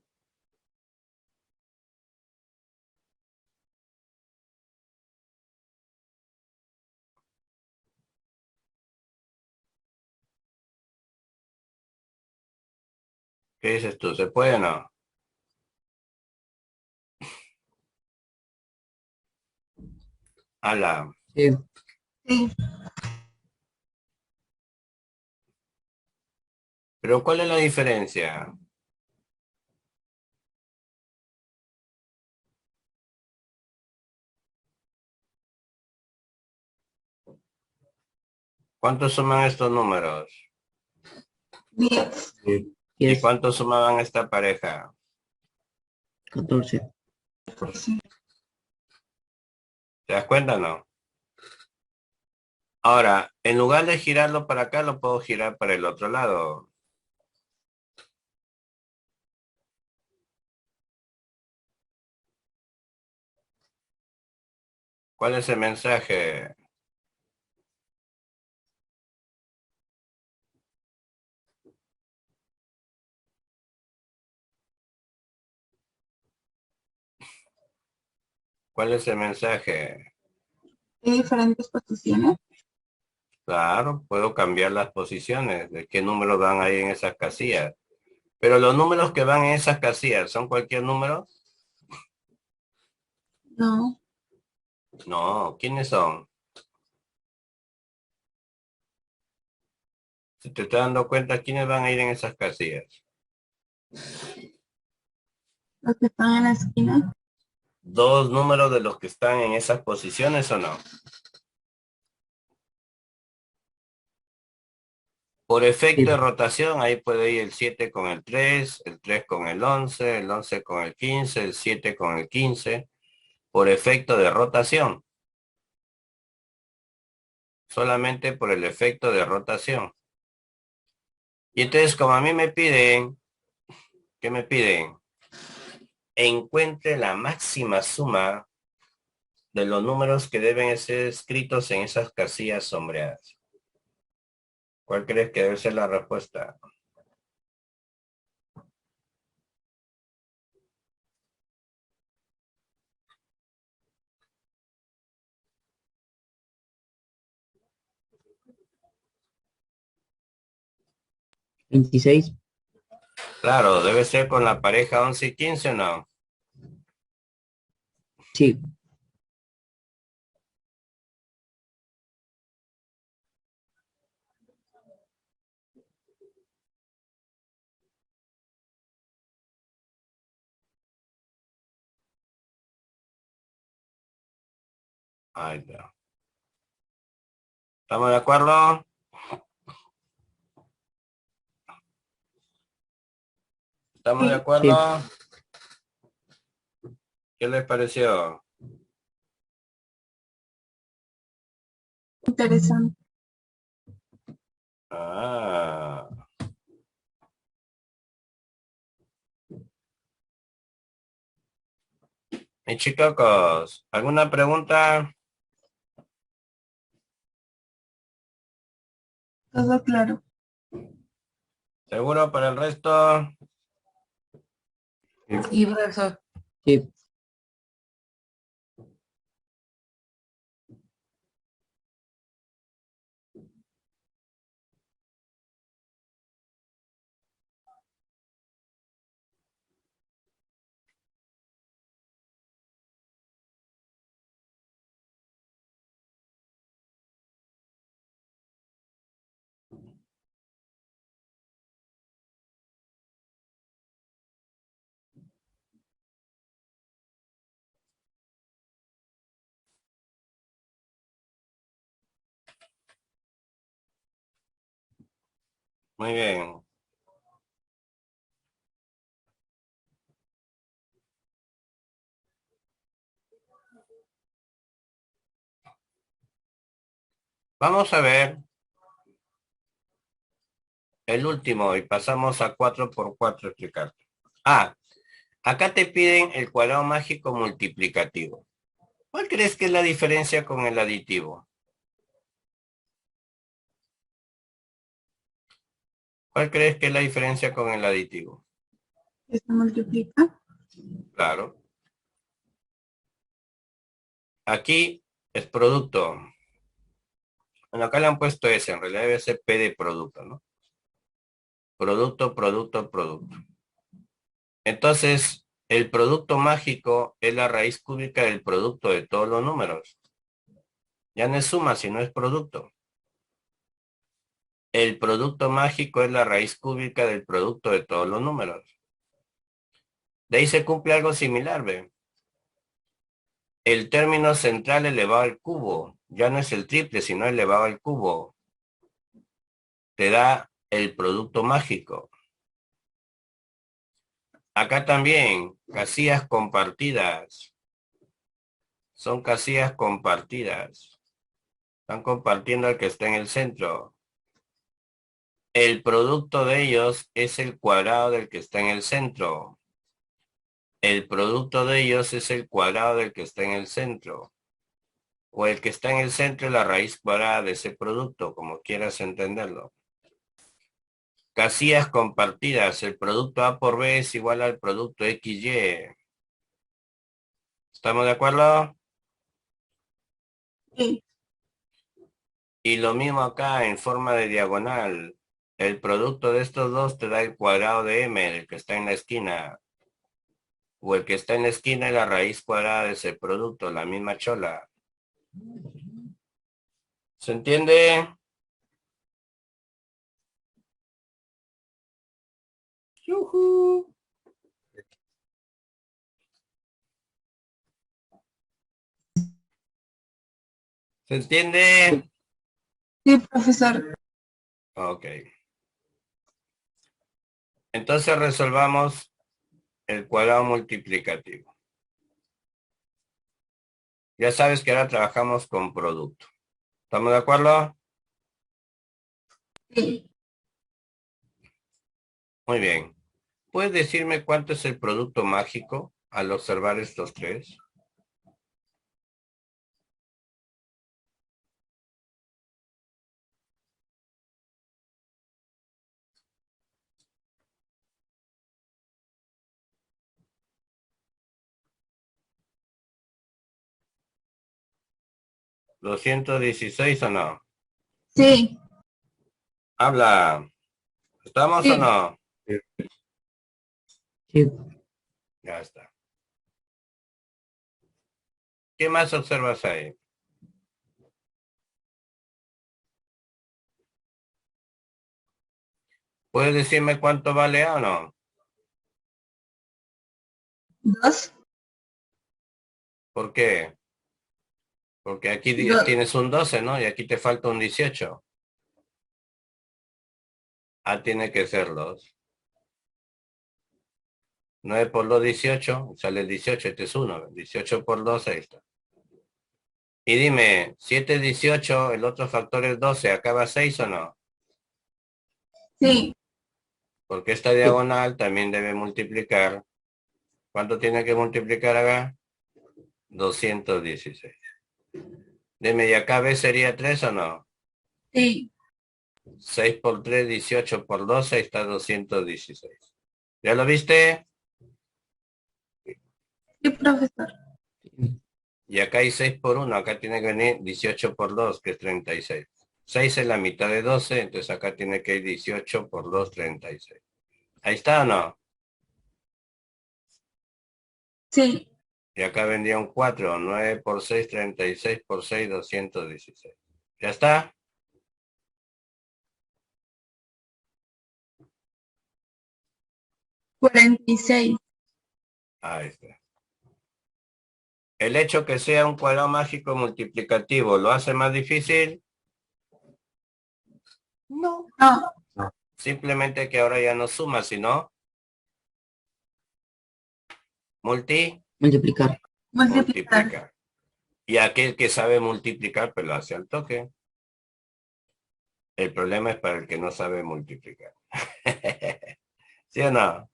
¿Qué dices tú? ¿Se puede o no? Ala. Sí. Sí. Pero ¿cuál es la diferencia? ¿Cuántos suman estos números? 10. Sí. ¿Y 10. cuántos sumaban esta pareja? 14. Sí. ¿Te das cuenta o no? Ahora, en lugar de girarlo para acá, lo puedo girar para el otro lado. ¿Cuál es el mensaje? ¿Cuál es el mensaje? Hay diferentes posiciones. Claro, puedo cambiar las posiciones de qué números van ahí en esas casillas. Pero los números que van en esas casillas, ¿son cualquier número? No. No, ¿quiénes son? Si te estás dando cuenta, ¿quiénes van a ir en esas casillas? Los que están en la esquina. ¿Dos números de los que están en esas posiciones o no? Por efecto Sí. de rotación, ahí puede ir el 7 con el 3 con el 11 con el 15, el 7 con el 15, por efecto de rotación, solamente por el efecto de rotación. Y entonces, como a mí me piden, ¿qué me piden? Encuentre la máxima suma de los números que deben ser escritos en esas casillas sombreadas. ¿Cuál crees que debe ser la respuesta? ¿26? Claro, debe ser con la pareja 11 y 15, ¿o no? Sí. Ahí está. ¿Estamos de acuerdo? ¿Estamos de Sí. acuerdo? Sí. ¿Qué les pareció? Interesante. Ah, mis chicos, ¿alguna pregunta? Todo claro. ¿Seguro para el resto? Sí, profesor. Sí. Muy bien. Vamos a ver el último y pasamos a 4 por 4 explicarte. Ah, acá te piden el cuadrado mágico multiplicativo. ¿Cuál crees que es la diferencia con el aditivo? ¿Cuál crees que es la diferencia con el aditivo? Que se multiplica. Claro. Aquí es producto. Bueno, acá le han puesto S, en realidad debe ser P de producto, ¿no? Producto, producto, producto. Entonces, el producto mágico es la raíz cúbica del producto de todos los números. Ya no es suma, sino es producto. El producto mágico es la raíz cúbica del producto de todos los números. De ahí se cumple algo similar, ¿ve? El término central elevado al cubo, ya no es el triple, sino elevado al cubo. Te da el producto mágico. Acá también, casillas compartidas. Son casillas compartidas. Están compartiendo el que está en el centro. El producto de ellos es el cuadrado del que está en el centro. El producto de ellos es el cuadrado del que está en el centro. O el que está en el centro es la raíz cuadrada de ese producto, como quieras entenderlo. Casillas compartidas. El producto A por B es igual al producto XY. ¿Estamos de acuerdo? Sí. Y lo mismo acá en forma de diagonal. El producto de estos dos te da el cuadrado de M, el que está en la esquina. O el que está en la esquina es la raíz cuadrada de ese producto, la misma chola. ¿Se entiende? ¡Yujú! ¿Se entiende? Sí, profesor. Ok. Entonces resolvamos el cuadrado multiplicativo. Ya sabes que ahora trabajamos con producto. ¿Estamos de acuerdo? Sí. Muy bien. ¿Puedes decirme cuánto es el producto mágico al observar estos tres? ¿216 o no? Sí. Habla. ¿Estamos o Sí. no? Sí. Ya está. ¿Qué más observas ahí? ¿Puedes decirme cuánto vale A o no? 2. ¿Por qué? Porque aquí tienes un 12, ¿no? Y aquí te falta un 18. A tiene que ser 2. 9 por 2, 18. Sale el 18, este es 1. 18 por 2, ahí está. Y dime, 7 es 18, el otro factor es 12. ¿Acaba 6 o no? Sí. Porque esta diagonal también debe multiplicar. ¿Cuánto tiene que multiplicar acá? 216. Dime, ¿y acá B sería 3 o no? Sí. 6 por 3, 18 por 12, ahí está 216. ¿Ya lo viste? Sí, profesor. Y acá hay 6 por 1, acá tiene que venir 18 por 2, que es 36. 6 es la mitad de 12, entonces acá tiene que ir 18 por 2, 36. ¿Ahí está o no? Sí. Y acá vendría un 4, 9 por 6, 36 por 6, 216. ¿Ya está? Cuarenta y seis. Ahí está. El hecho que sea un cuadrado mágico multiplicativo, ¿lo hace más difícil? No. No. Simplemente que ahora ya no suma, sino Multiplicar. Multiplicar. multiplicar. Y aquel que sabe multiplicar, pues lo hace al toque. El problema es para el que no sabe multiplicar. ¿Sí o no?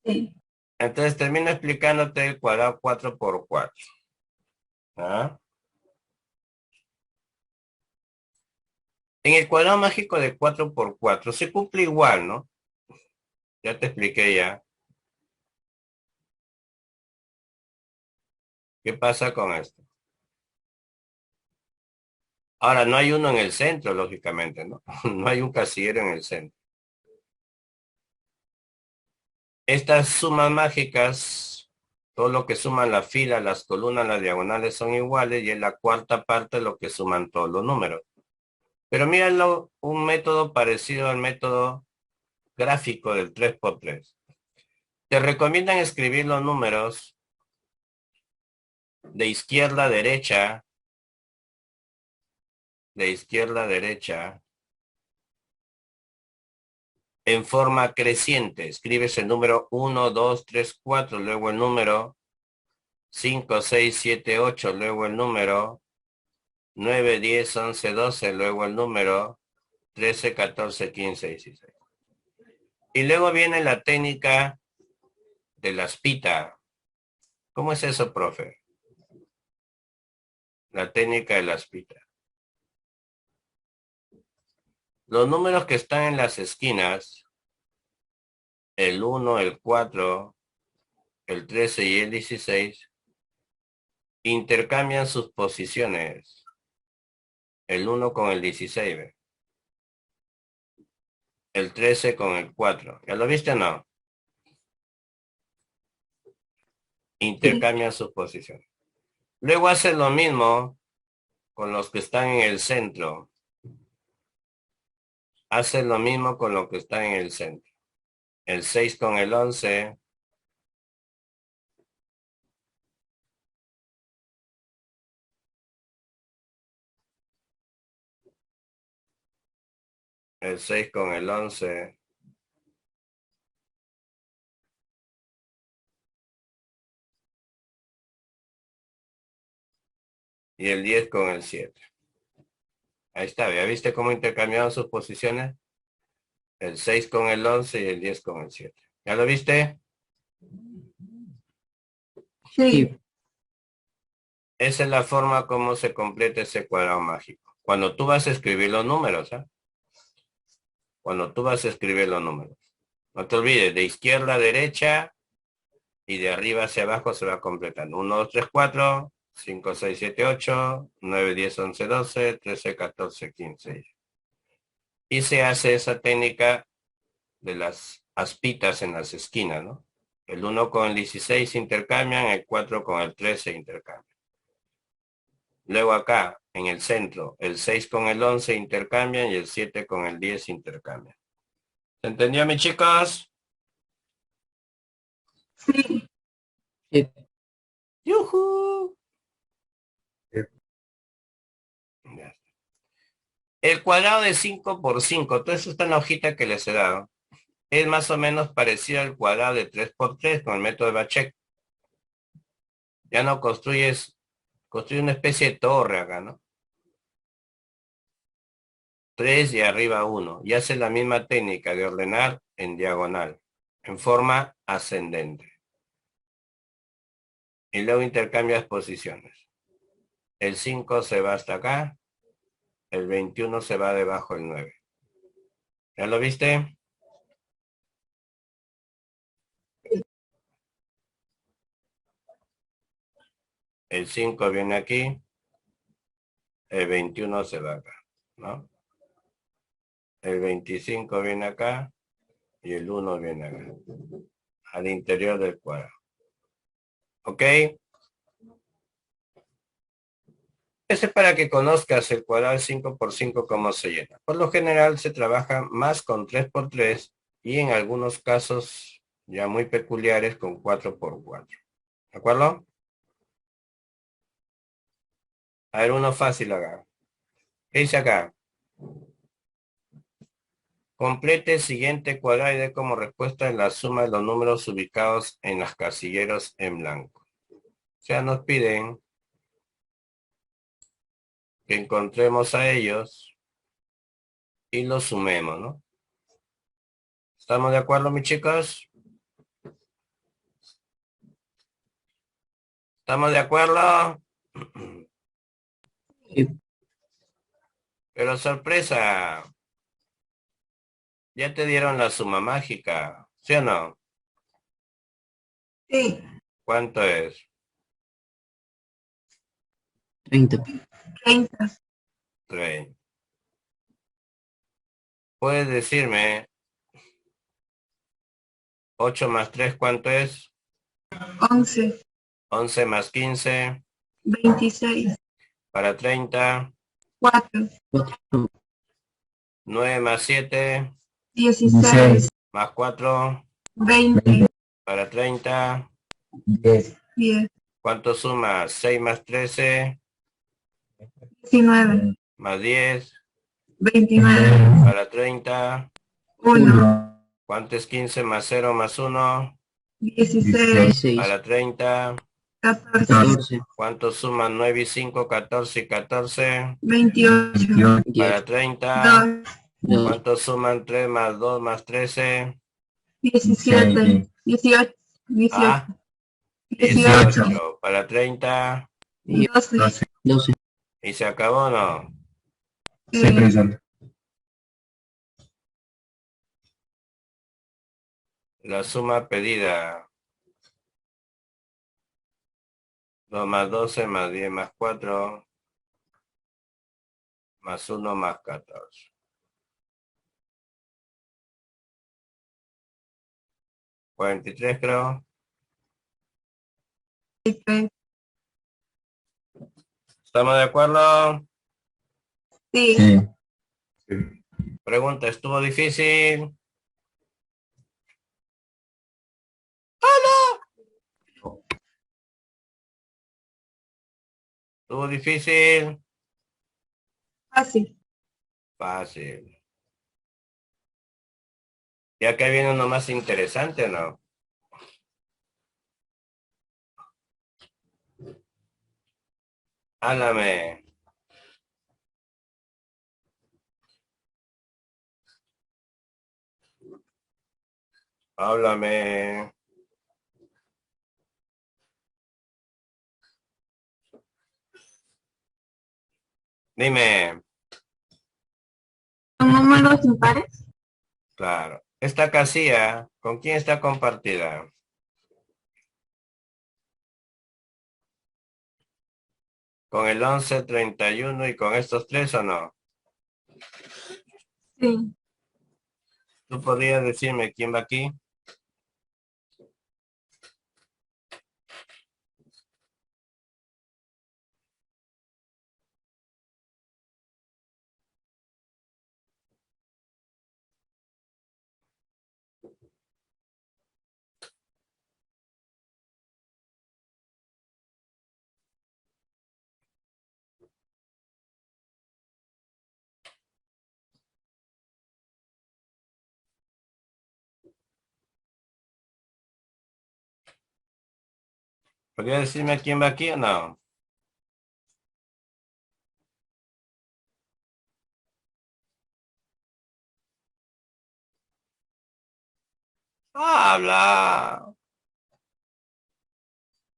Sí. Entonces termino explicándote el cuadrado 4 por 4. ¿Ah? En el cuadrado mágico de 4 por 4 se cumple igual, ¿no? Ya te expliqué ya. ¿Qué pasa con esto? Ahora, no hay uno en el centro, lógicamente, ¿no? No hay un casillero en el centro. Estas sumas mágicas, todo lo que suman la fila, las columnas, las diagonales son iguales y es la cuarta parte de lo que suman todos los números. Pero míralo, un método parecido al método gráfico del 3 por 3. Te recomiendan escribir los números de izquierda a derecha, en forma creciente. Escribes el número 1, 2, 3, 4, luego el número 5, 6, 7, 8, luego el número 9, 10, 11, 12, luego el número 13, 14, 15, 16. Y luego viene la técnica de la aspita. ¿Cómo es eso, profe? La técnica de la aspita. Los números que están en las esquinas, el 1, el 4, el 13 y el 16, intercambian sus posiciones. El 1 con el 16, ¿ve? El 13 con el 4. ¿Ya lo viste o no? Sí. Intercambian sus posiciones. Luego hacen lo mismo con los que están en el centro. Hacen lo mismo con los que están en el centro. El 6 con el 11. El 6 con el 11. Y el 10 con el 7. Ahí está, ¿ya viste cómo intercambiaron sus posiciones? El 6 con el 11 y el 10 con el 7. ¿Ya lo viste? Sí. Sí. Esa es la forma como se completa ese cuadrado mágico. Cuando tú vas a escribir los números, ¿eh? Cuando tú vas a escribir los números. No te olvides, de izquierda a derecha y de arriba hacia abajo se va completando. 1, 2, 3, 4, 5, 6, 7, 8, 9, 10, 11, 12, 13, 14, 15. Y se hace esa técnica de las aspitas en las esquinas, ¿no? El 1 con el 16 intercambian, el 4 con el 13 intercambian. Luego acá, en el centro, el 6 con el 11 intercambian y el 7 con el 10 intercambian. ¿Se entendió, mis chicos? Sí. Sí. ¡Yujú! Sí. Ya. El cuadrado de 5 por 5, todo eso está en la hojita que les he dado. Es más o menos parecido al cuadrado de 3 por 3 con el método de Bachet. Ya no construye una especie de torre acá, ¿no? 3 y arriba 1. Y hace la misma técnica de ordenar en diagonal, en forma ascendente. Y luego intercambias posiciones. El 5 se va hasta acá, el 21 se va debajo del 9. ¿Ya lo viste? el 5 viene aquí, el 21 se va acá, ¿no? El 25 viene acá y el 1 viene acá, al interior del cuadrado. ¿Ok? Ese es para que conozcas el cuadrado 5 por 5 cómo se llena. Por lo general se trabaja más con 3 por 3 y en algunos casos ya muy peculiares con 4 por 4. ¿De acuerdo? A ver, uno fácil acá. ¿Qué dice acá? Complete el siguiente cuadrado y dé como respuesta en la suma de los números ubicados en los casilleros en blanco. O sea, nos piden que encontremos a ellos y los sumemos, ¿no? ¿Estamos de acuerdo, mis chicos? ¿Estamos de acuerdo? Sí. Pero sorpresa, ya te dieron la suma mágica, ¿sí o no? Sí. ¿Cuánto es? 30. 30. 3. ¿Puedes decirme 8 más 3 cuánto es? 11. 11 más 15 26. para 30. 4. 4. 9 más 7 16. más 4 20. para 30. 10. 10. ¿Cuánto suma? 6 más 13 19. más 10 29. para 30. 1. ¿Cuánto es 15 más 0 más 1 16. 16. para 30? 14. 14. ¿Cuánto suman 9 y 5? 14 y 14 28. para 18. 30. 2. 2. ¿Cuánto suman 3 más 2 más 13? 17. 18. 18. Ah, 18. 18 para 30. 12. 12. ¿Y se acabó o no? Sí, profesor. La suma pedida. 2 más 12 más 10 más 4 más 1 más 14. 43 creo. 23. ¿Estamos de acuerdo? Sí. Sí. Pregunta, ¿estuvo difícil? ¿Estuvo difícil? Fácil. Fácil. Y acá viene uno más interesante, ¿no? Háblame. Háblame. Dime. ¿Son números impares? Claro. Esta casilla, ¿con quién está compartida? ¿Con el 11, 31 y con estos tres o no? Sí. ¿Tú podrías decirme quién va aquí? ¿Podría decirme quién va aquí o no? ¡Habla!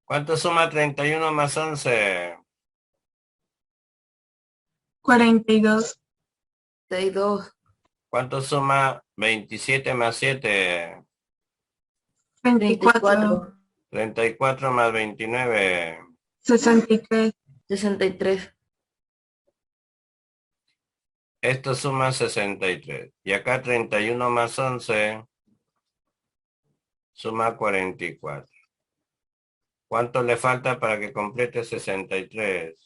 ¿Cuánto suma 31 más 11? 42. 62. ¿Cuánto suma 27 más 7? 24. 34. 34 más 29. 63. 63. Esto suma 63. Y acá 31 más 11 suma 44. ¿Cuánto le falta para que complete 63?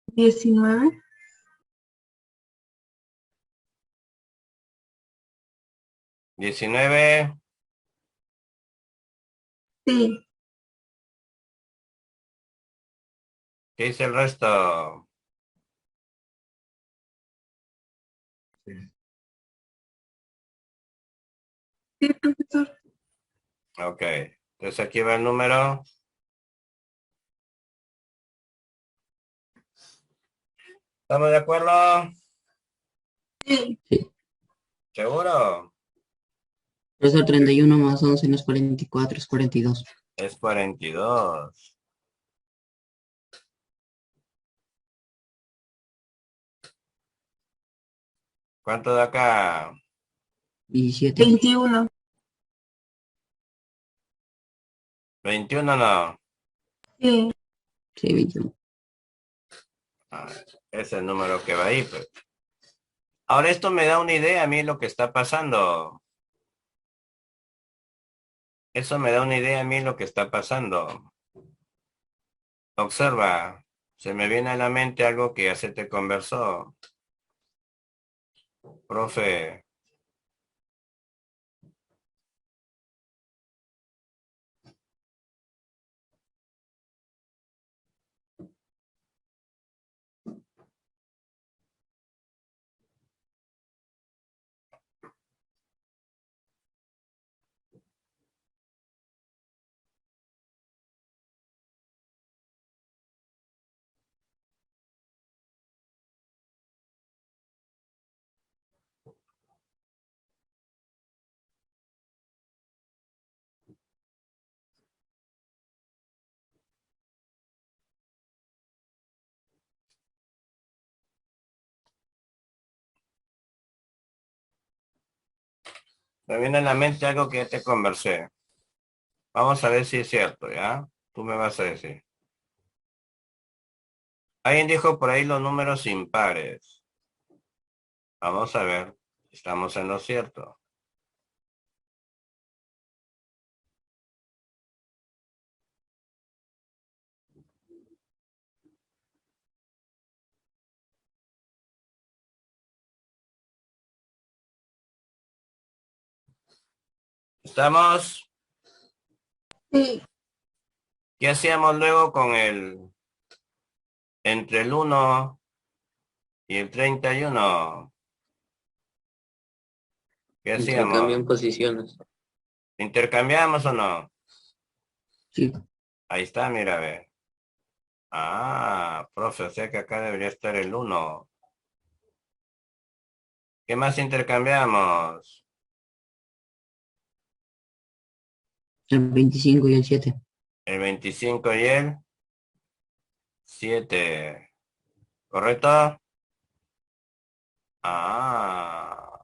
19. 19. Sí. ¿Qué dice el resto? Sí, profesor. Ok. Entonces aquí va el número. ¿Estamos de acuerdo? Sí. Sí. ¿Seguro? Profesor, 31 más 11 no es 44, es 42. Es 42. ¿Cuánto de acá? 17. 21. 21 no. Sí. Sí, 21. Ah, es el número que va ahí, pues. Ahora esto me da una idea a mí lo que está pasando. Eso me da una idea a mí lo que está pasando. Observa, se me viene a la mente algo que ya se te conversó. Profe, me viene a la mente algo que ya te conversé. Vamos a ver si es cierto, ¿ya? Tú me vas a decir. Alguien dijo por ahí los números impares. Vamos a ver, estamos en lo cierto. ¿Estamos? Sí. ¿Qué hacíamos luego con entre el 1 y el 31? ¿Qué hacíamos? Intercambian posiciones. ¿Intercambiamos o no? Sí. Ahí está, mira, a ver. Ah, profe, o sea que acá debería estar el 1. ¿Qué más intercambiamos? El 25 y el 7. El 25 y el 7. ¿Correcto? Ah,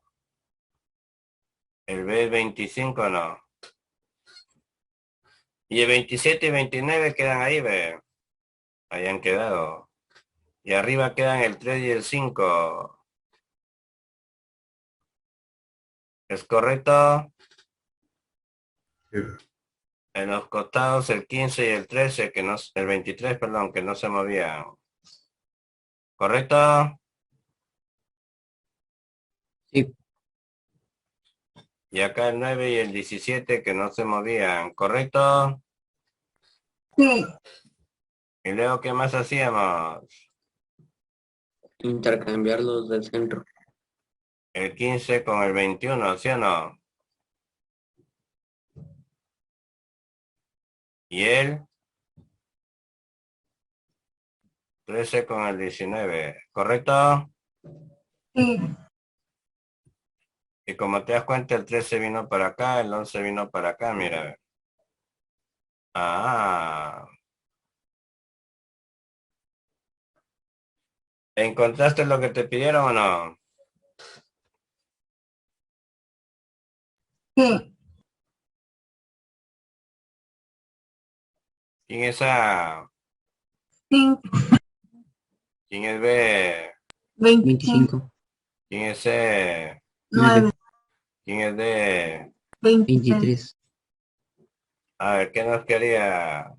el B 25 no. Y el 27 y 29 quedan ahí, ve. Ahí han quedado. Y arriba quedan el 3 y el 5. ¿Es correcto? En los costados el 15 y el 13, que no, el 23, perdón, que no se movían. ¿Correcto? Sí. Y acá el 9 y el 17 que no se movían. ¿Correcto? Sí. Y luego, ¿qué más hacíamos? Intercambiar los del centro. El 15 con el 21, ¿sí o no? Y el 13 con el 19. ¿Correcto? Sí. Y como te das cuenta, el 13 vino para acá, el 11 vino para acá, mira. Ah, ¿encontraste lo que te pidieron o no? Sí. ¿Quién es A? 5, ¿Quién es B? 25, 25, ¿Quién es C? 9, ¿Quién es D? 23, 23, A ver, ¿qué nos quería?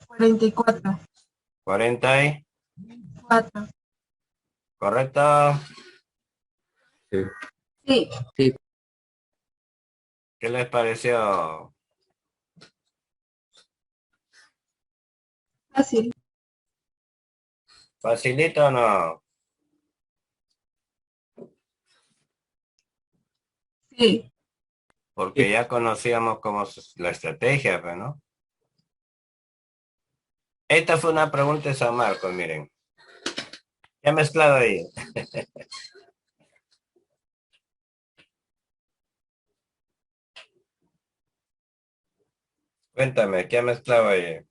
44, 40 y 4. ¿correcto? Sí. Sí, sí, ¿Qué les pareció? fácil. ¿Facilito o no? Sí, Porque ya conocíamos cómo la estrategia, pues, ¿no? Esta fue una pregunta de San Marcos, miren. ¿Qué ha mezclado ahí? Cuéntame, ¿qué ha mezclado ahí?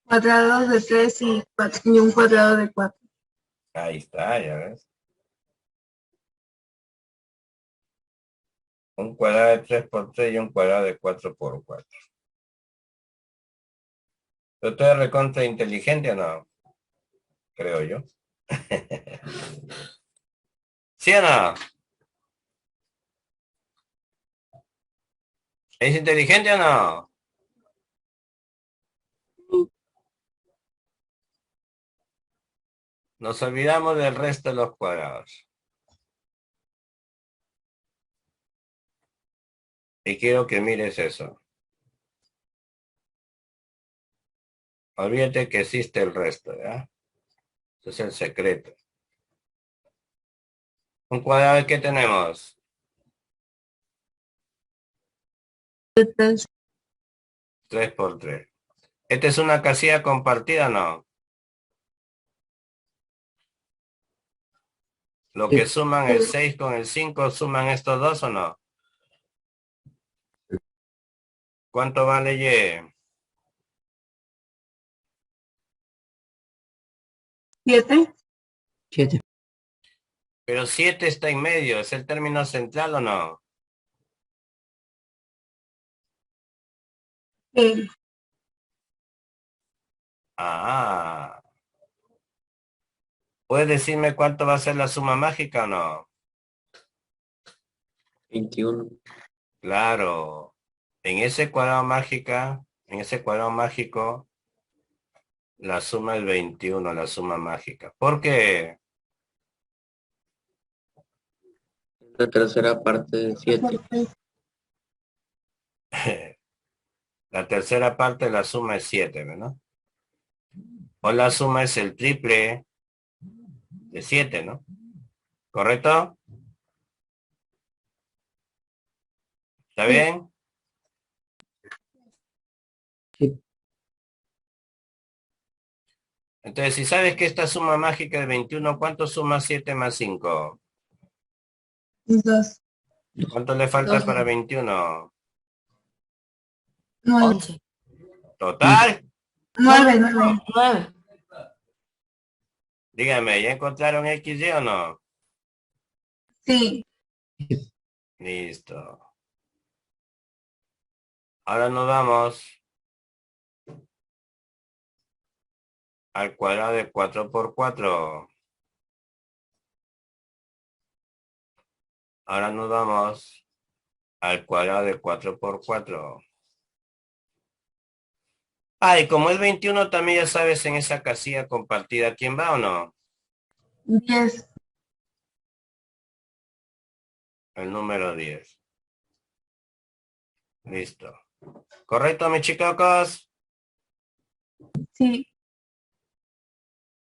cuadrados de 3 y, 4, y un cuadrado de 4. Ahí está, ya ves. Un cuadrado de 3 por 3 y un cuadrado de 4 por 4. ¿Pero tú eres recontra inteligente o no? Creo yo. ¿Sí o no? ¿Es inteligente o no? Nos olvidamos del resto de los cuadrados. Y quiero que mires eso. Olvídate que existe el resto, ¿ya? Ese es el secreto. Un cuadrado que tenemos. 3 por 3. ¿Esta es una casilla compartida o no? Lo que sí, suman el 6 con el 5, ¿suman estos dos o no? ¿Cuánto vale Y? 7, 7, Pero 7 está en medio, ¿es el término central o no? sí, Ah, ¿puedes decirme cuánto va a ser la suma mágica o no? 21, Claro, en ese cuadrado mágico, la suma es 21, la suma mágica. ¿Por qué? la tercera parte de 7, La tercera parte de la suma es 7, ¿verdad? O la suma es el triple de 7, ¿no? ¿Correcto? ¿Está sí, bien? sí, Entonces, si sabes que esta suma mágica de 21, ¿cuánto suma 7 más 5? 2, ¿Cuánto le falta 12, para 21? 9, 11. no, ¿Total? No, no, 9, no, 9. 9. Dígame, ¿ya encontraron XY o no? Sí, sí, Listo. Ahora nos vamos al cuadrado de 4 por 4. Ahora nos vamos al cuadrado de 4 por 4. Ah, y como es 21, también ya sabes en esa casilla compartida quién va o no. 10, El número 10. Listo. ¿Correcto, mis chicos? sí,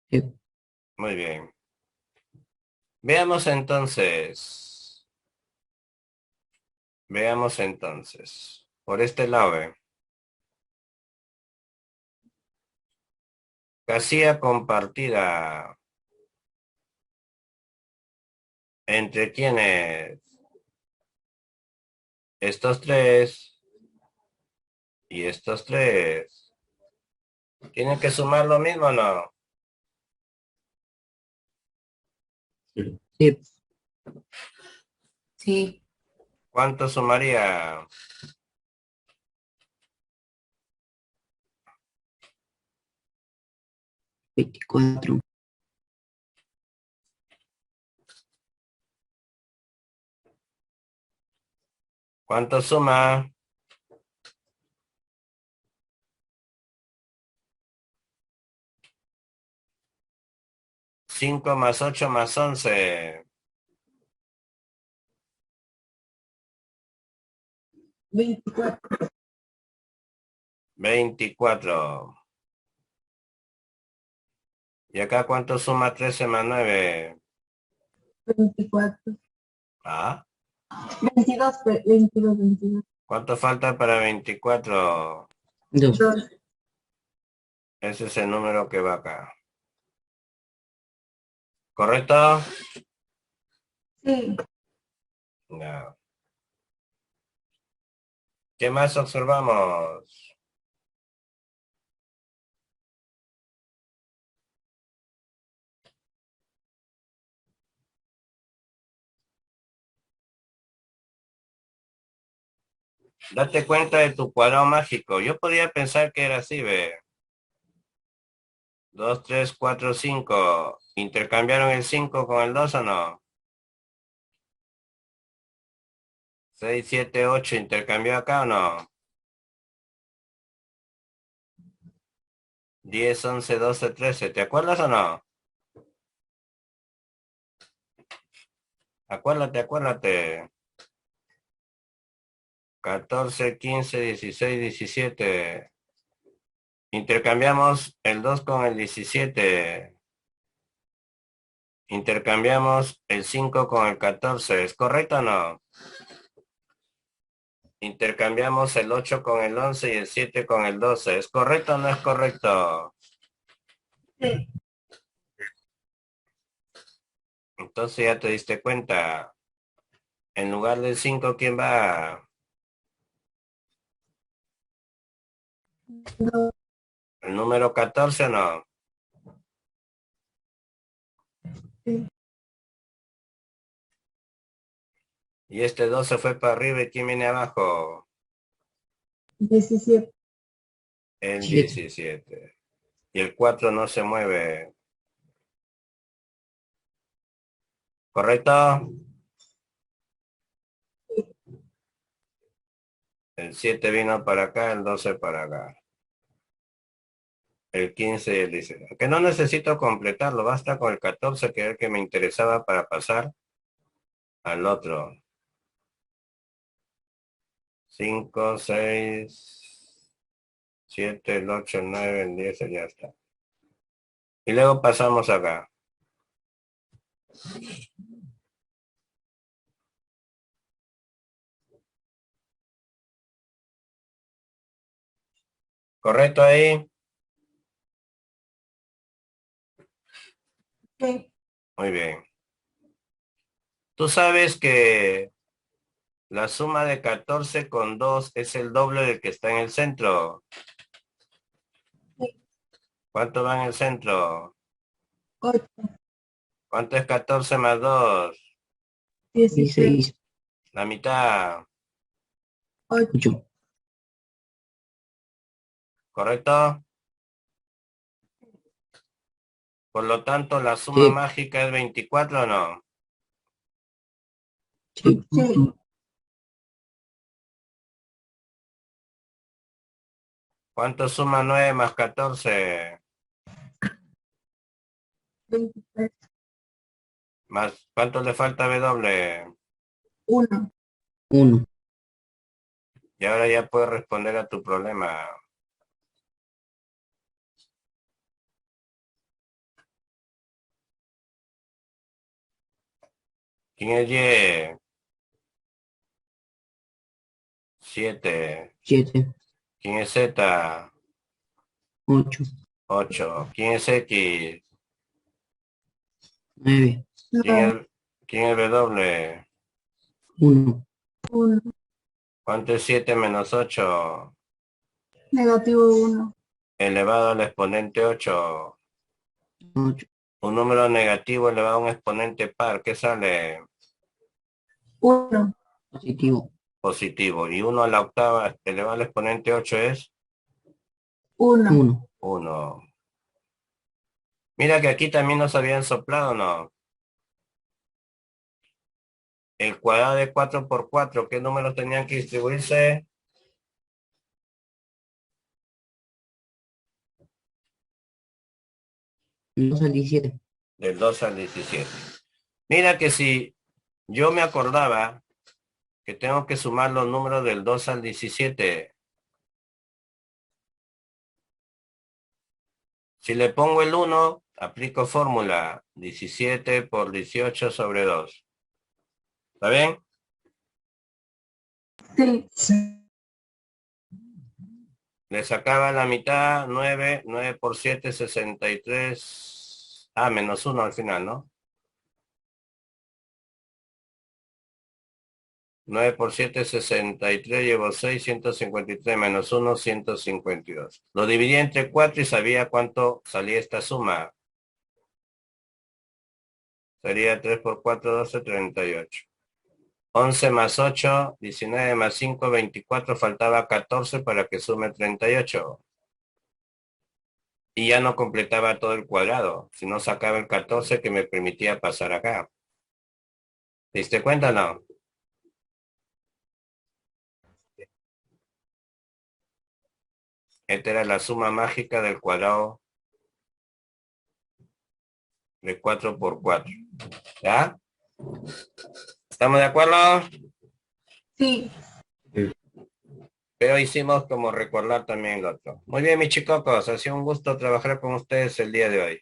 sí, Muy bien. Veamos entonces. Veamos entonces. Por este lado, casilla compartida. ¿Entre quiénes? Estos tres y estos tres. ¿Tienen que sumar lo mismo o no? sí, Sí, ¿Cuánto sumaría? 24. ¿Cuánto suma? 5 más 8 más 11. 24. 24. ¿Y acá cuánto suma 13 más 9? 24. ¿Ah? 22. 22. 22. ¿Cuánto falta para 24? 2. 2. Ese es el número que va acá. ¿Correcto? Sí. No. ¿Qué más observamos? Date cuenta de tu cuadrado mágico. Yo podría pensar que era así, ve. 2, 3, 4, 5. ¿Intercambiaron el 5 con el 2 o no? 6, 7, 8. ¿Intercambió acá o no? 10, 11, 12, 13. ¿Te acuerdas o no? Acuérdate. 14, 15, 16, 17. Intercambiamos el 2 con el 17. Intercambiamos el 5 con el 14. ¿Es correcto o no? Intercambiamos el 8 con el 11 y el 7 con el 12. ¿Es correcto o no es correcto? Sí. Entonces ya te diste cuenta. En lugar del 5, ¿quién va? No. ¿El número 14 o no? Sí. Y este 12 fue para arriba y ¿quién viene abajo? 17. El 7. 17. Y el 4 no se mueve. ¿Correcto? El 7 vino para acá, el 12 para acá. El 15 y el 16. Que no necesito completarlo, basta con el 14 que era el que me interesaba para pasar al otro. 5, 6, 7, el 8, el 9, el 10, ya está. Y luego pasamos acá. ¿Correcto ahí? Sí. Muy bien. Tú sabes que la suma de 14 con 2 es el doble del que está en el centro. Sí. ¿Cuánto va en el centro? 8. ¿Cuánto es 14 más 2? 16. 16. La mitad. 8. 8. ¿Correcto? Por lo tanto, la suma Sí. mágica es 24 o no. Sí. Sí. ¿Cuánto suma 9 más 14? 23. Más, ¿cuánto le falta a W? 1. 1. Y ahora ya puedes responder a tu problema. ¿Quién es Y? 7. 7. ¿Quién es Z? 8. 8. ¿Quién es X? 9. ¿Quién 9. es, quién es W? 1. 1. ¿Cuánto es 7 menos 8? Negativo 1. Elevado al exponente 8. 8. Un número negativo elevado a un exponente par. ¿Qué sale? 1. Positivo. Positivo. Y 1 a la octava elevado al exponente 8 es 1. 1. 1. Mira que aquí también nos habían soplado, ¿no? El cuadrado de 4 por 4, ¿qué números tenían que distribuirse? Dos al 17. Del 2 al 17. Mira que si yo me acordaba que tengo que sumar los números del 2 al 17. Si le pongo el 1, aplico fórmula 17 por 18 sobre 2. ¿Está bien? Sí. Le sacaba la mitad, 9, 9 por 7, 63. Ah, menos 1 al final, ¿no? 9 por 7, 63, llevo 6, 153, menos 1, 152. Lo dividí entre 4 y sabía cuánto salía esta suma. Sería 3 por 4, 12, 38. 11 más 8, 19 más 5, 24, faltaba 14 para que sume 38. Y ya no completaba todo el cuadrado, sino sacaba el 14 que me permitía pasar acá. ¿Te diste cuenta o no? Esta era la suma mágica del cuadrado de 4 por 4. ¿Ya? ¿Estamos de acuerdo? Sí. Sí. Pero hicimos como recordar también el otro. Muy bien, mis chicos, ha sido un gusto trabajar con ustedes el día de hoy.